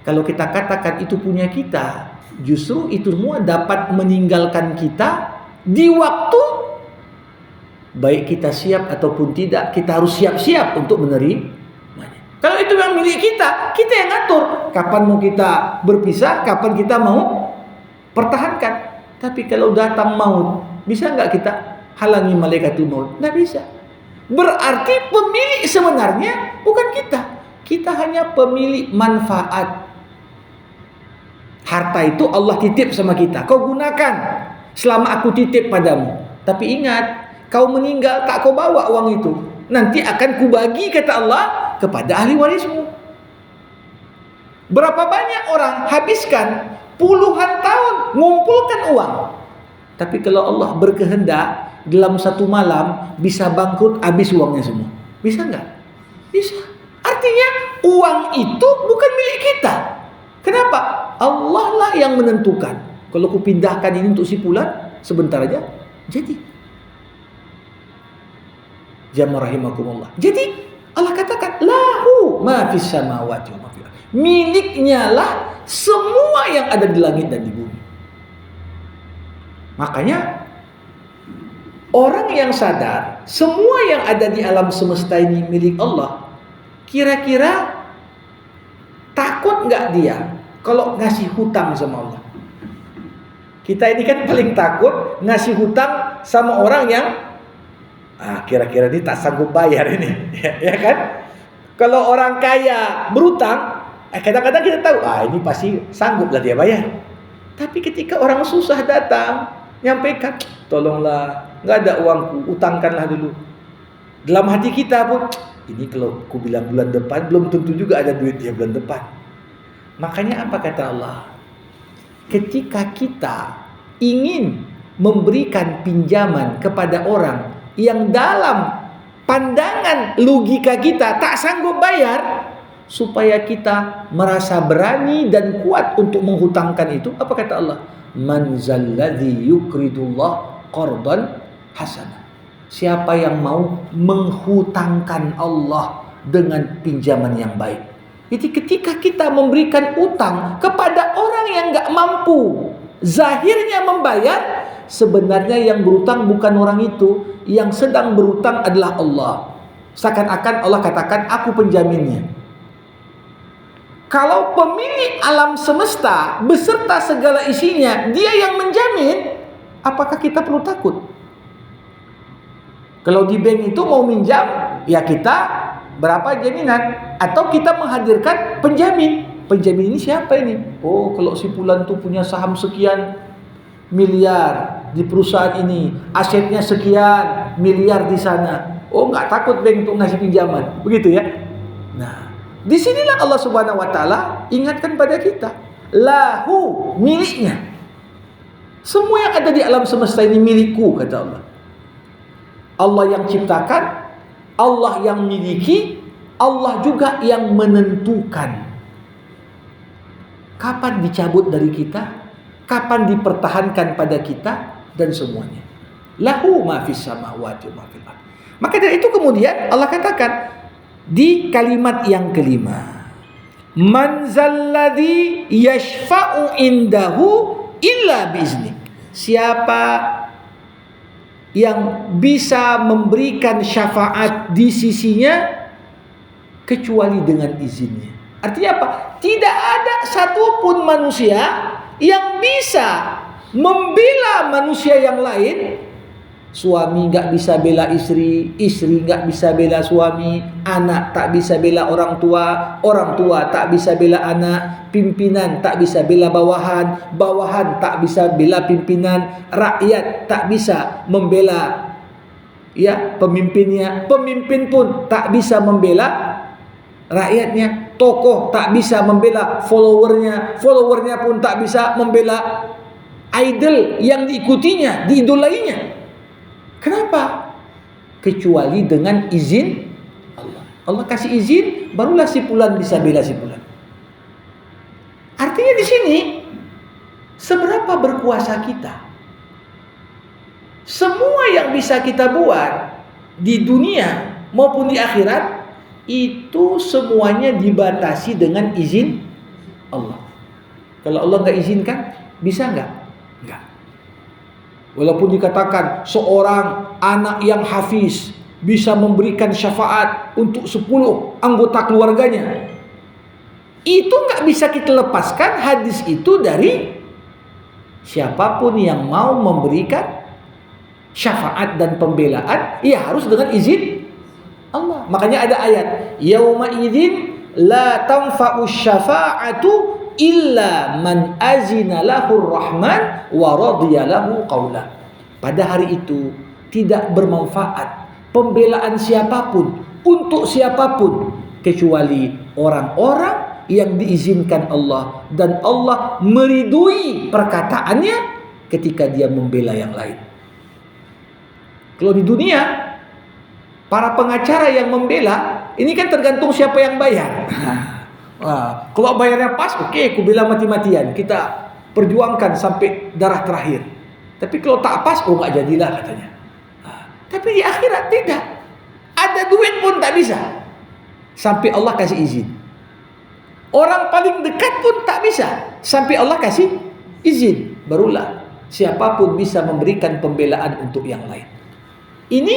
Kalau kita katakan itu punya kita, justru itu semua dapat meninggalkan kita di waktu baik kita siap ataupun tidak, kita harus siap-siap untuk menerimanya. Kalau itu yang milik kita, kita yang ngatur kapan mau kita berpisah, kapan kita mau pertahankan. Tapi kalau datang maut, bisa nggak kita halangi malaikatul maut? Nggak bisa. Berarti pemilik sebenarnya bukan kita. Kita hanya pemilik manfaat. Harta itu Allah titip sama kita. Kau gunakan selama aku titip padamu. Tapi ingat, kau meninggal tak kau bawa uang itu. Nanti akan kubagi, kata Allah, kepada ahli warismu. Berapa banyak orang habiskan puluhan tahun mengumpulkan uang. Tapi kalau Allah berkehendak, dalam satu malam bisa bangkrut, habis uangnya semua. Bisa nggak? Bisa. Artinya uang itu bukan milik kita. Kenapa? Allah lah yang menentukan. Kalau ku pindahkan ini untuk si fulan, sebentar aja jadi. Jamaah rahimakumullah. Jadi Allah katakan lahu ma fis samawati wa ma fil ardh. Miliknya lah semua yang ada di langit dan di bumi. Makanya orang yang sadar semua yang ada di alam semesta ini milik Allah, kira-kira takut nggak dia kalau ngasih hutang sama Allah? Kita ini kan paling takut ngasih hutang sama orang yang kira-kira dia tak sanggup bayar ini, ya kan? Kalau orang kaya berutang, kadang-kadang kita tahu, ini pasti sanggup lah dia bayar. Tapi ketika orang susah datang, nyampaikan, tolonglah, nggak ada uangku, utangkanlah dulu. Dalam hati kita pun, ini kalau ku bilang bulan depan, belum tentu juga ada duit dia bulan depan. Makanya apa kata Allah? Ketika kita ingin memberikan pinjaman kepada orang yang dalam pandangan logika kita tak sanggup bayar, supaya kita merasa berani dan kuat untuk menghutangkan itu, apa kata Allah? Man zalladzi yuqridullah qardan hasanah. Siapa yang mau menghutangkan Allah dengan pinjaman yang baik. Jadi ketika kita memberikan utang kepada orang yang gak mampu zahirnya membayar, sebenarnya yang berutang bukan orang itu, yang sedang berutang adalah Allah. Seakan-akan Allah katakan, aku penjaminnya. Kalau pemilik alam semesta beserta segala isinya dia yang menjamin, apakah kita perlu takut? Kalau di bank itu mau minjam, ya kita berapa jaminan? Atau kita menghadirkan penjamin. Penjamin ini siapa ini? Oh, kalau si fulan tuh punya saham sekian miliar di perusahaan ini, asetnya sekian miliar di sana. Oh, nggak takut bank untuk ngasih pinjaman, begitu ya? Nah, disinilah Allah Subhanahu Wa Taala ingatkan pada kita, lahu, miliknya. Semua yang ada di alam semesta ini milikku, kata Allah. Allah yang ciptakan, Allah yang miliki, Allah juga yang menentukan kapan dicabut dari kita, kapan dipertahankan pada kita, dan semuanya. Lahu ma fis samawati wa ma fil ardh. Maka dari itu kemudian Allah katakan di kalimat yang kelima, man zalladzi yashfa'u indahu illa biizni. Siapa yang bisa memberikan syafaat di sisinya kecuali dengan izinnya. Artinya apa? Tidak ada satupun manusia yang bisa membela manusia yang lain. Suami gak bisa bela istri, istri gak bisa bela suami, anak tak bisa bela orang tua tak bisa bela anak, pimpinan tak bisa bela bawahan, bawahan tak bisa bela pimpinan, rakyat tak bisa membela ya pemimpinnya, pemimpin pun tak bisa membela rakyatnya, tokoh tak bisa membela followernya, followernya pun tak bisa membela idol yang diikutinya, diidolainya. Kenapa? Kecuali dengan izin Allah. Allah kasih izin, barulah si fulan bisa bela si fulan. Artinya di sini, seberapa berkuasa kita? Semua yang bisa kita buat di dunia maupun di akhirat, itu semuanya dibatasi dengan izin Allah. Kalau Allah nggak izinkan, bisa nggak? Nggak. Walaupun dikatakan seorang anak yang hafiz bisa memberikan syafaat untuk 10 anggota keluarganya, itu nggak bisa kita lepaskan hadis itu dari siapapun yang mau memberikan syafaat dan pembelaan, ya harus dengan izin Allah. Makanya ada ayat, yauma idzin la tanfa'u syafa'atu illa man azina lahur rahman wa radiya lahu qawla. Pada hari itu tidak bermanfaat pembelaan siapapun untuk siapapun kecuali orang-orang yang diizinkan Allah dan Allah meridui perkataannya ketika dia membela yang lain. Kalau di dunia para pengacara yang membela ini kan tergantung siapa yang bayar. Wah, kalau bayarnya pas, oke, aku bela mati-matian, kita perjuangkan sampai darah terakhir. Tapi kalau tak pas, oh nggak jadilah katanya. Tapi di akhirat tidak, ada duit pun tak bisa sampai Allah kasih izin. Orang paling dekat pun tak bisa sampai Allah kasih izin. Barulah siapapun bisa memberikan pembelaan untuk yang lain. Ini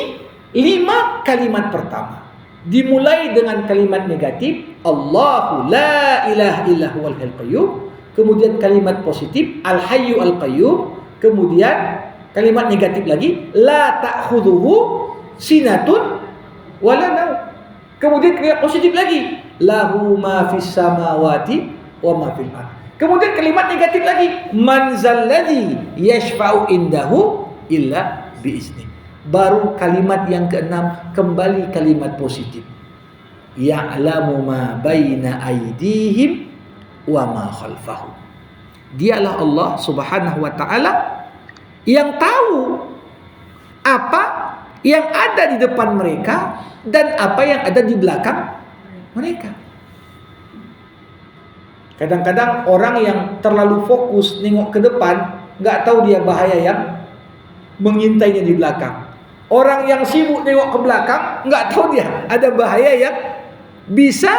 5 kalimat pertama. Dimulai dengan kalimat negatif, Allahu la ilaha illa huwal hayyul qayyum. Kemudian kalimat positif, al hayyu al qayyum. Kemudian kalimat negatif lagi, la ta'khudhuhu sinatun wala naum. Kemudian kalimat positif lagi, lahu ma fis samawati wa ma fil ardh. Kemudian kalimat negatif lagi, man zalladzi yashfa'u indahu illa biizni. Baru kalimat yang keenam, kembali kalimat positif. Ya'lamu ma baina aydihim wa ma khalfahum. Dialah Allah Subhanahu wa taala yang tahu apa yang ada di depan mereka dan apa yang ada di belakang mereka. Kadang-kadang orang yang terlalu fokus nengok ke depan, nggak tahu dia bahaya yang mengintainya di belakang. Orang yang sibuk nengok ke belakang, nggak tahu dia ada bahaya yang bisa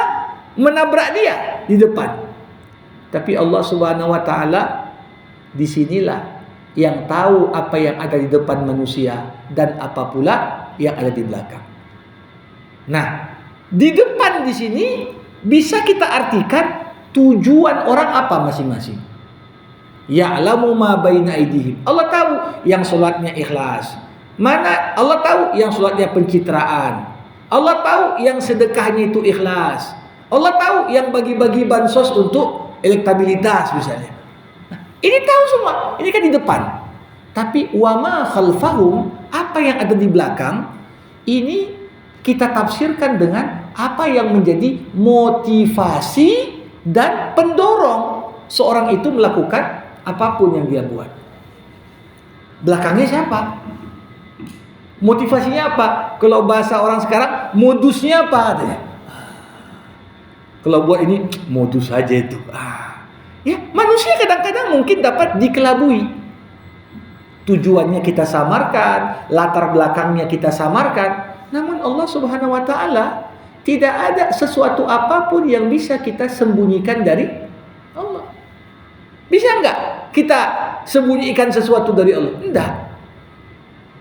menabrak dia di depan. Tapi Allah Subhanahu wa taala disinilah yang tahu apa yang ada di depan manusia dan apa pula yang ada di belakang. Nah, di depan di sini bisa kita artikan tujuan orang apa masing-masing. Ya'lamu ma baina aydihim. Allah tahu yang salatnya ikhlas. Mana Allah tahu yang salatnya pencitraan. Allah tahu yang sedekahnya itu ikhlas. Allah tahu yang bagi-bagi bansos untuk elektabilitas misalnya. Nah, ini tahu semua. Ini kan di depan. Tapi wa ma khalfahum, apa yang ada di belakang, ini kita tafsirkan dengan apa yang menjadi motivasi dan pendorong seorang itu melakukan apapun yang dia buat. Belakangnya siapa? Motivasinya apa? Kalau bahasa orang sekarang, modusnya apa katanya? Kalau buat ini modus aja itu. Ya, manusia kadang-kadang mungkin dapat dikelabui. Tujuannya kita samarkan, latar belakangnya kita samarkan. Namun Allah Subhanahu wa taala tidak ada sesuatu apapun yang bisa kita sembunyikan dari Allah. Bisa enggak kita sembunyikan sesuatu dari Allah? Enggak.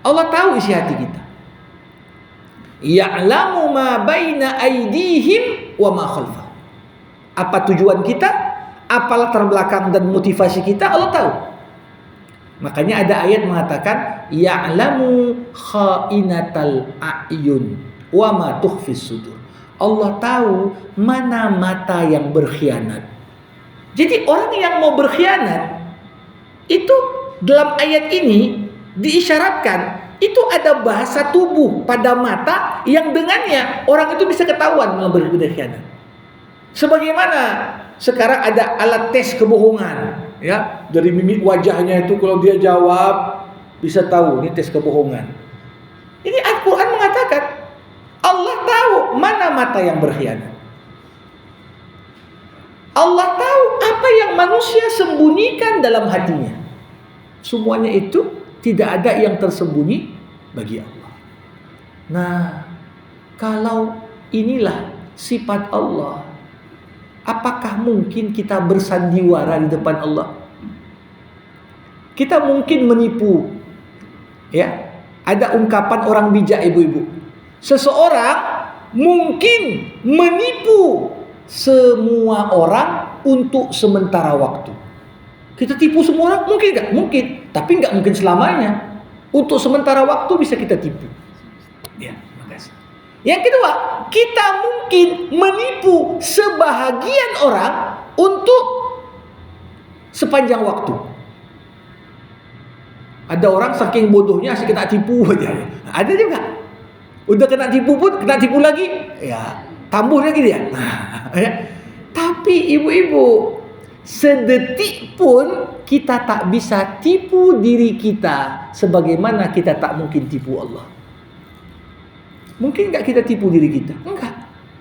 Allah tahu isi hati kita. Ya'lamu ma baina aydihim wa ma khalfahum. Apa tujuan kita? Apa latar belakang dan motivasi kita? Allah tahu. Makanya ada ayat mengatakan ya'lamu kha'inatal a'yun wa ma tukhfis sudur. Allah tahu mana mata yang berkhianat. Jadi orang yang mau berkhianat itu dalam ayat ini diisyaratkan itu ada bahasa tubuh pada mata yang dengannya orang itu bisa ketahuan mau berkhianat. Sebagaimana sekarang ada alat tes kebohongan, ya, dari mimik wajahnya itu kalau dia jawab bisa tahu ini tes kebohongan. Ini Al-Quran mengatakan Allah tahu mana mata yang berkhianat. Allah tahu apa yang manusia sembunyikan dalam hatinya. Semuanya itu tidak ada yang tersembunyi bagi Allah. Nah, kalau inilah sifat Allah, apakah mungkin kita bersandiwara di depan Allah? Kita mungkin menipu. Ya, ada ungkapan orang bijak ibu-ibu. Seseorang mungkin menipu semua orang untuk sementara waktu. Kita tipu semua orang? Mungkin enggak? Mungkin. Tapi enggak mungkin selamanya. Untuk sementara waktu bisa kita tipu. Ya, makasih. Yang kedua, kita mungkin menipu sebahagian orang untuk sepanjang waktu. Ada orang saking bodohnya asik kena tipu aja. Ada juga. Udah kena tipu pun, kena tipu lagi, ya tambah lagi dia. Ya. Tapi ibu-ibu, sedetik pun kita tak bisa tipu diri kita sebagaimana kita tak mungkin tipu Allah. Mungkin enggak kita tipu diri kita? Enggak.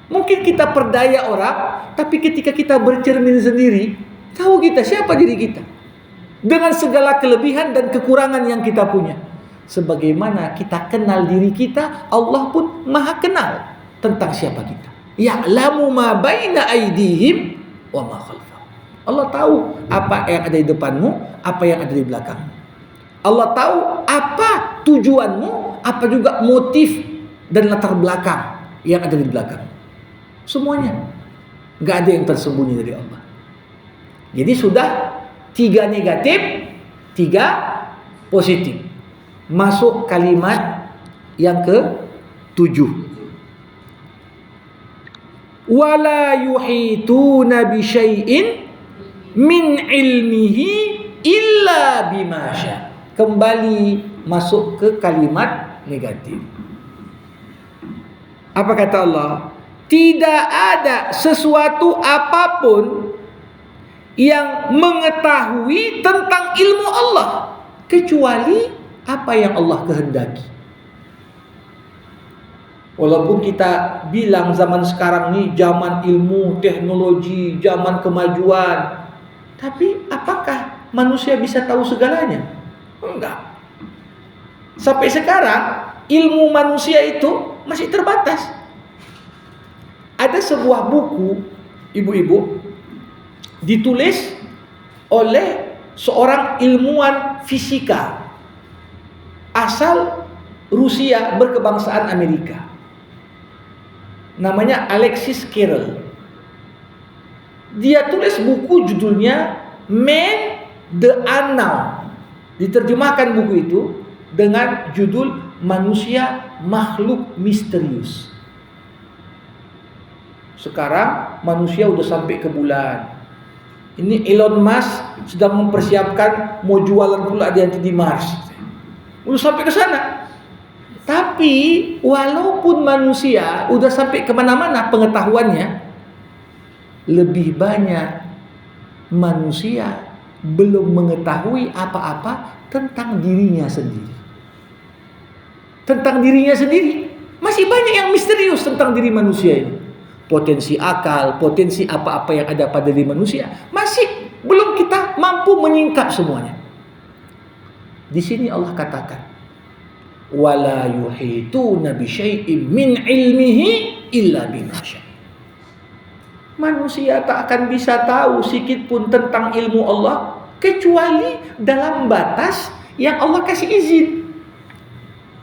Mungkin kita perdaya orang, tapi ketika kita bercermin sendiri, tahu kita siapa diri kita. Dengan segala kelebihan dan kekurangan yang kita punya. Sebagaimana kita kenal diri kita, Allah pun maha kenal tentang siapa kita. Ya'lamu ma baina aydihim wa ma khalfahum. Allah tahu apa yang ada di depanmu, apa yang ada di belakangmu. Allah tahu apa tujuanmu, apa juga motif dan latar belakang yang ada di belakang. Semuanya. Enggak ada yang tersembunyi dari Allah. Jadi sudah 3 negatif, 3 positif. Masuk kalimat yang ke-7. Wala yuhituna bi syai'in min ilmihi illa bima syaa. Kembali masuk ke kalimat negatif. Apa kata Allah? Tidak ada sesuatu apapun yang mengetahui tentang ilmu Allah kecuali apa yang Allah kehendaki. Walaupun kita bilang zaman sekarang ini zaman ilmu, teknologi, zaman kemajuan, tapi apakah manusia bisa tahu segalanya? Enggak. Sampai sekarang ilmu manusia itu masih terbatas. Ada sebuah buku, ibu-ibu, ditulis oleh seorang ilmuwan fisika asal Rusia berkebangsaan Amerika. Namanya Alexis Carrel. Dia tulis buku judulnya Man the Unknown. Diterjemahkan buku itu dengan judul Manusia Makhluk Misterius. Sekarang manusia udah sampai ke bulan. Ini Elon Musk sedang mempersiapkan mau jualan pula dia di Mars. Udah sampai ke sana. Tapi walaupun manusia udah sampai kemana-mana pengetahuannya, lebih banyak manusia belum mengetahui apa-apa tentang dirinya sendiri. Tentang dirinya sendiri masih banyak yang misterius tentang diri manusia ini. Potensi akal, potensi apa-apa yang ada pada diri manusia masih belum kita mampu menyingkap semuanya. Di sini Allah katakan, wala yuhituna bi syai'in min ilmihi illa bima syaa. Manusia tak akan bisa tahu sedikit pun tentang ilmu Allah kecuali dalam batas yang Allah kasih izin.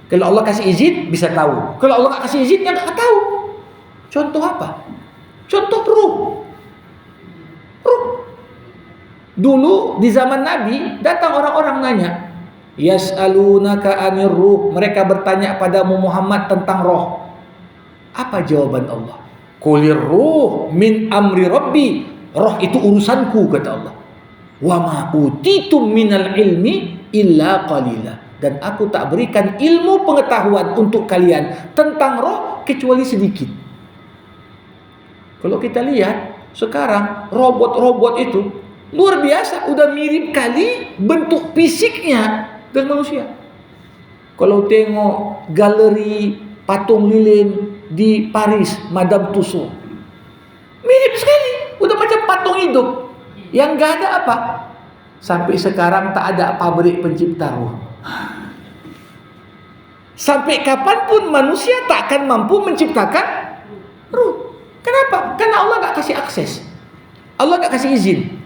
Kalau Allah kasih izin bisa tahu. Kalau Allah tak kasih izin ya tak tahu. Contoh apa? Contoh ruh. Dulu di zaman Nabi datang orang-orang nanya, yas'alunaka 'anir ruh. Mereka bertanya padamu Muhammad tentang roh. Apa jawaban Allah? Qulir ruh min amri rabbi. Roh itu urusanku, kata Allah. Wa ma utitum minal ilmi illa qalila. Dan aku tak berikan ilmu pengetahuan untuk kalian tentang roh kecuali sedikit. Kalau kita lihat sekarang robot-robot itu luar biasa, udah mirip kali bentuk fisiknya dengan manusia. Kalau tengok galeri patung lilin di Paris, Madame Tussauds, mirip sekali, udah macam patung hidup. Yang gak ada apa? Sampai sekarang tak ada pabrik pencipta ruh. Sampai kapanpun manusia tak akan mampu menciptakan ruh. Kenapa? Karena Allah gak kasih akses. Allah gak kasih izin.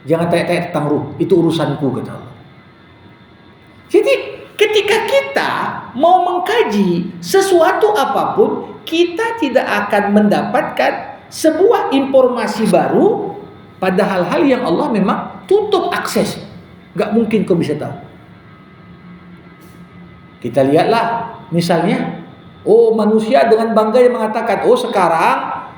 Jangan tanya-tanya tentang ruh, itu urusanku, kata Allah. Jadi ketika kita mau mengkaji sesuatu apapun, kita tidak akan mendapatkan sebuah informasi baru pada hal-hal yang Allah memang tutup akses. Gak mungkin kau bisa tahu. Kita lihatlah misalnya, manusia dengan bangga yang mengatakan, sekarang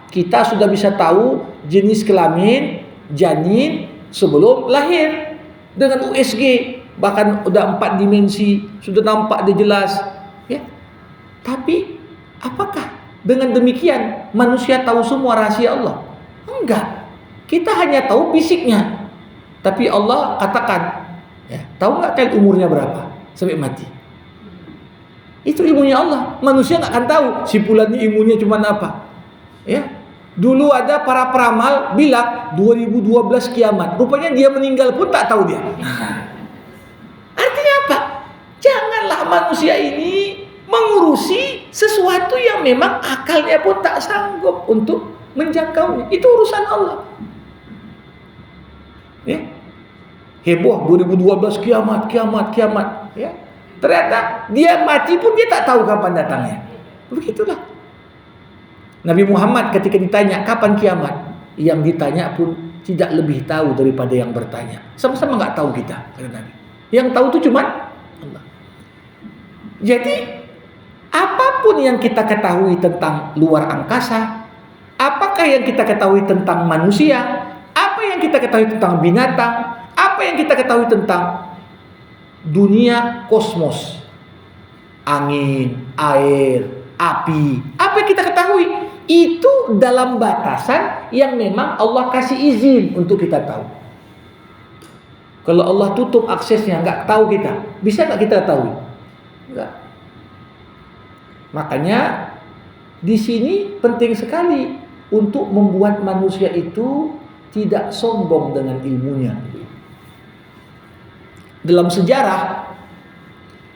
kita sudah bisa tahu jenis kelamin janin sebelum lahir dengan USG, bahkan udah 4 dimensi, sudah nampak dia jelas, ya. Tapi apakah dengan demikian manusia tahu semua rahasia Allah? Enggak. Kita hanya tahu fisiknya. Tapi Allah katakan, ya, tahu nggak kalian umurnya berapa sampai mati? Itu ilmunya Allah. Manusia nggak akan tahu si fulan ini ilmunya cuma apa. Ya. Dulu ada para peramal bilang 2012 kiamat. Rupanya dia meninggal pun tak tahu dia. Artinya apa? Janganlah manusia ini mengurusi sesuatu yang memang akalnya pun tak sanggup untuk menjangkaunya. Itu urusan Allah. Ya. Heboh 2012 kiamat. Ya. Ternyata dia mati pun dia tak tahu kapan datangnya. Begitulah. Nabi Muhammad ketika ditanya kapan kiamat, yang ditanya pun tidak lebih tahu daripada yang bertanya. Sama-sama nggak tahu kita, kata Nabi. Yang tahu itu cuma Allah. Jadi apapun yang kita ketahui tentang luar angkasa, apakah yang kita ketahui tentang manusia, apa yang kita ketahui tentang binatang, apa yang kita ketahui tentang dunia kosmos, angin, air, api, apa yang kita ketahui itu dalam batasan yang memang Allah kasih izin untuk kita tahu. Kalau Allah tutup aksesnya, nggak tahu kita, bisa nggak kita tahu? Enggak. Makanya Di sini penting sekali untuk membuat manusia itu tidak sombong dengan ilmunya. Dalam sejarah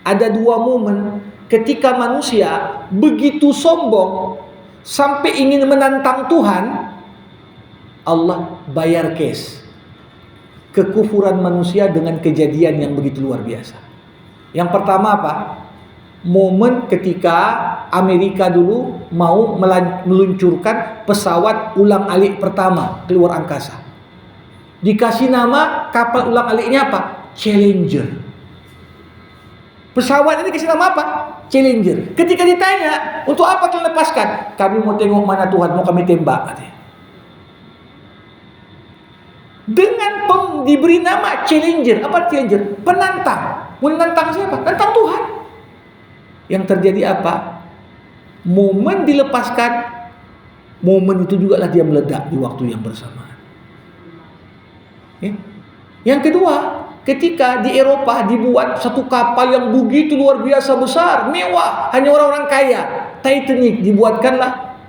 ada 2 momen ketika manusia begitu sombong sampai ingin menantang Tuhan, Allah bayar cash kekufuran manusia dengan kejadian yang begitu luar biasa. Yang pertama apa? Momen ketika Amerika dulu mau meluncurkan pesawat ulang-alik pertama keluar angkasa. Dikasih nama kapal ulang-aliknya apa? Challenger. Pesawat ini dikasih nama apa? Challenger. Ketika ditanya, untuk apa kalian lepaskan? Kami mau tengok mana Tuhan, mau kami tembak. Dengan diberi nama Challenger. Apa Challenger? Penantang. Mau menantang siapa? Tantang Tuhan. Yang terjadi apa? Momen dilepaskan, momen itu juga lah dia meledak di waktu yang bersamaan. Yang kedua, ketika di Eropa dibuat satu kapal yang begitu luar biasa besar, mewah, hanya orang-orang kaya, Titanic dibuatkanlah,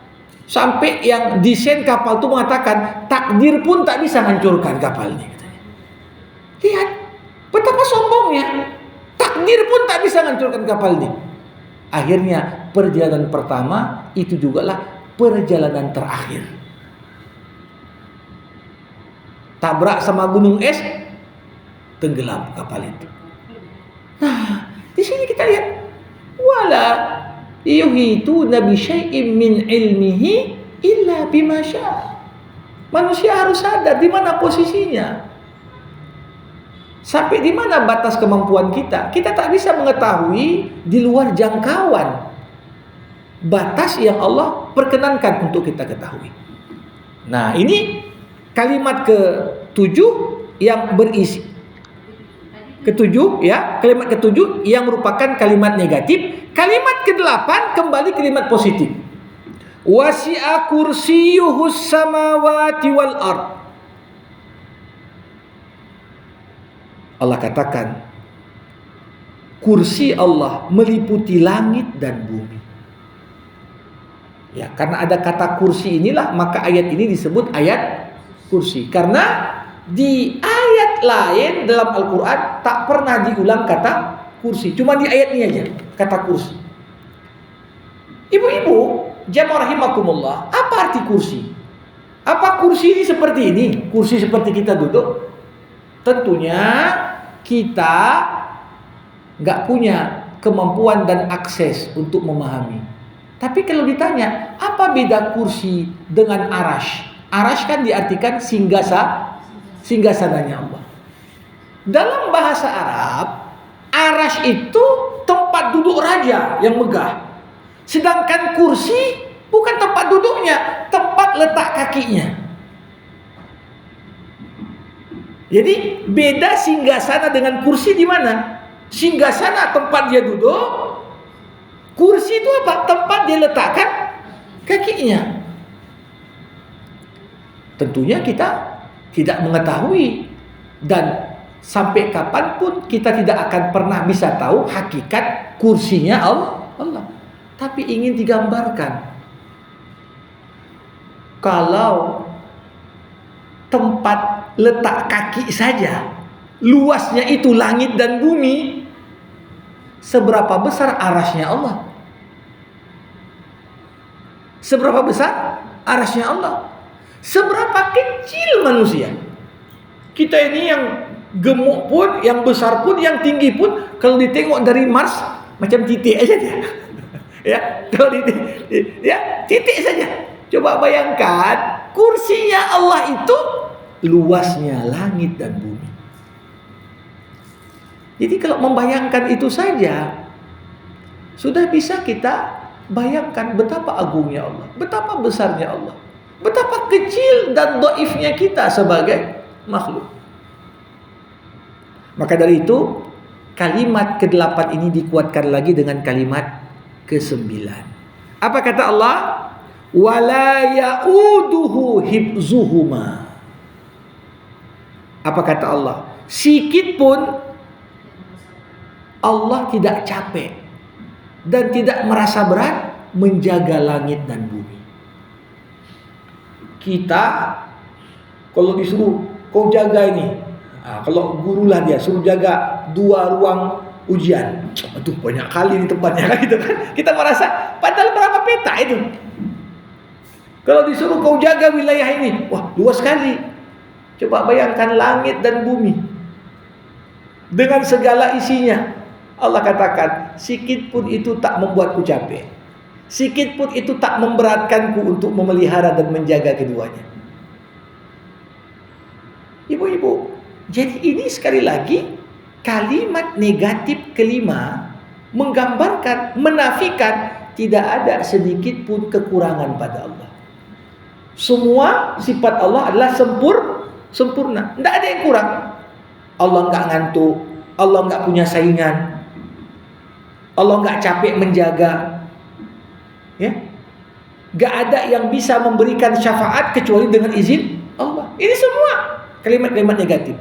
sampai yang desain kapal itu mengatakan takdir pun tak bisa hancurkan kapal ini. Lihat betapa sombongnya, takdir pun tak bisa hancurkan kapal ini. Akhirnya perjalanan pertama itu juga lah perjalanan terakhir. Tabrak sama gunung es, tenggelam kapal itu. Nah, di sini kita lihat wala yuhituna bi syai'in min ilmihi illa bima syaa. Manusia harus sadar di mana posisinya. Sampai di mana batas kemampuan kita. Kita tak bisa mengetahui di luar jangkauan batas yang Allah perkenankan untuk kita ketahui. Nah, ini kalimat ke-7 yang berisi kalimat ke-7 yang merupakan kalimat negatif. Kalimat ke-8 kembali kalimat positif. Wasi'a kursiyyuhus samawati wal ard. Allah katakan kursi Allah meliputi langit dan bumi. Ya, karena ada kata kursi inilah maka ayat ini disebut ayat kursi. Karena di ayat lain dalam Al-Quran tak pernah diulang kata kursi. Cuma di ayat ini aja kata kursi. Ibu-ibu, jamaah rahimakumullah, apa arti kursi? Apa kursi ini seperti ini? Kursi seperti kita duduk? Tentunya kita nggak punya kemampuan dan akses untuk memahami. Tapi kalau ditanya, apa beda kursi dengan arash? Arash kan diartikan singgasananya Allah. Dalam bahasa Arab, arash itu tempat duduk raja yang megah. Sedangkan kursi bukan tempat duduknya, tempat letak kakinya. Jadi beda singgasana dengan kursi di mana? Singgasana tempat dia duduk, kursi itu apa? Tempat dia letakkan kakinya. Tentunya kita tidak mengetahui dan sampai kapanpun kita tidak akan pernah bisa tahu hakikat kursinya Allah. Tapi ingin digambarkan, kalau tempat letak kaki saja luasnya itu langit dan bumi, seberapa besar arasnya Allah? Seberapa besar arasnya Allah? Seberapa kecil manusia? Kita ini yang gemuk pun, yang besar pun, yang tinggi pun, kalau ditengok dari Mars macam titik aja dia. Ya, kalau titik saja. Coba bayangkan kursinya Allah itu luasnya langit dan bumi. Jadi kalau membayangkan itu saja sudah bisa kita bayangkan betapa agungnya Allah, betapa besarnya Allah, betapa kecil dan dhaifnya kita sebagai makhluk. Maka dari itu kalimat ke-8 ini dikuatkan lagi dengan kalimat ke-9. Apa kata Allah? Wala ya'uduhu hibzuhuma. Apa kata Allah? Sikit pun Allah tidak capek dan tidak merasa berat menjaga langit dan bumi. Kita kalau disuruh kau jaga ini, kalau gurulah dia suruh jaga 2 ruang ujian, aduh banyak kali ini tempatnya gitu kan. Kita merasa padahal berapa peta itu. Kalau disuruh kau jaga wilayah ini, wah luas sekali. Coba bayangkan langit dan bumi dengan segala isinya. Allah katakan, sikit pun itu tak membuatku capek, sikit pun itu tak memberatkanku untuk memelihara dan menjaga keduanya. Ibu-ibu, jadi ini sekali lagi kalimat negatif kelima menggambarkan, menafikan tidak ada sedikit pun kekurangan pada Allah. Semua sifat Allah adalah sempurna, tidak ada yang kurang. Allah nggak ngantuk, Allah nggak punya saingan, Allah nggak capek menjaga, ya, nggak ada yang bisa memberikan syafaat kecuali dengan izin Allah. Ini semua kalimat-kalimat negatif.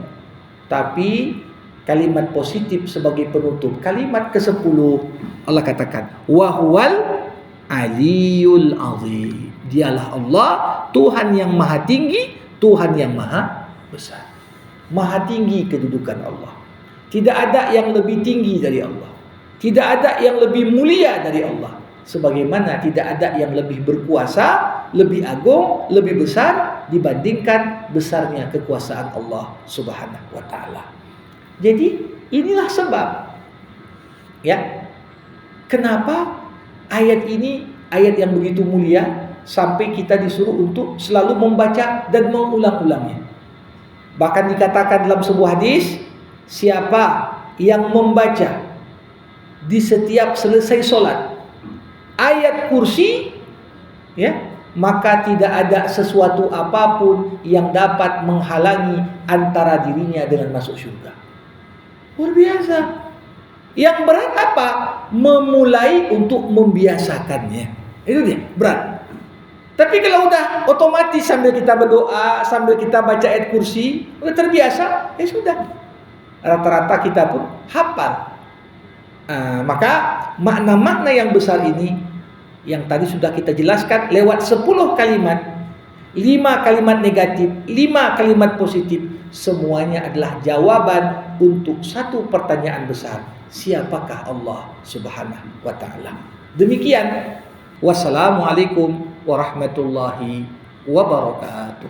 Tapi kalimat positif sebagai penutup, kalimat ke-10 Allah katakan, wa huwal aliyul azim. Dialah Allah, Tuhan yang maha tinggi, Tuhan yang maha besar. Maha tinggi kedudukan Allah. Tidak ada yang lebih tinggi dari Allah. Tidak ada yang lebih mulia dari Allah. Sebagaimana tidak ada yang lebih berkuasa, lebih agung, lebih besar dibandingkan besarnya kekuasaan Allah Subhanahu wa taala. Jadi inilah sebab, ya, kenapa ayat ini ayat yang begitu mulia sampai kita disuruh untuk selalu membaca dan mengulang-ulangnya. Bahkan dikatakan dalam sebuah hadis, siapa yang membaca di setiap selesai sholat ayat kursi, ya, maka tidak ada sesuatu apapun yang dapat menghalangi antara dirinya dengan masuk surga. Luar biasa. Yang berat apa? Memulai untuk membiasakannya. Itu dia, berat. Tapi kalau udah otomatis sambil kita berdoa, sambil kita baca ayat kursi, udah terbiasa, ya sudah. Rata-rata kita pun hafal. Maka makna-makna yang besar ini yang tadi sudah kita jelaskan lewat 10 kalimat, 5 kalimat negatif, 5 kalimat positif, semuanya adalah jawaban untuk satu pertanyaan besar. Siapakah Allah Subhanahu wa taala? Demikian. Wassalamualaikum warahmatullahi wabarakatuh.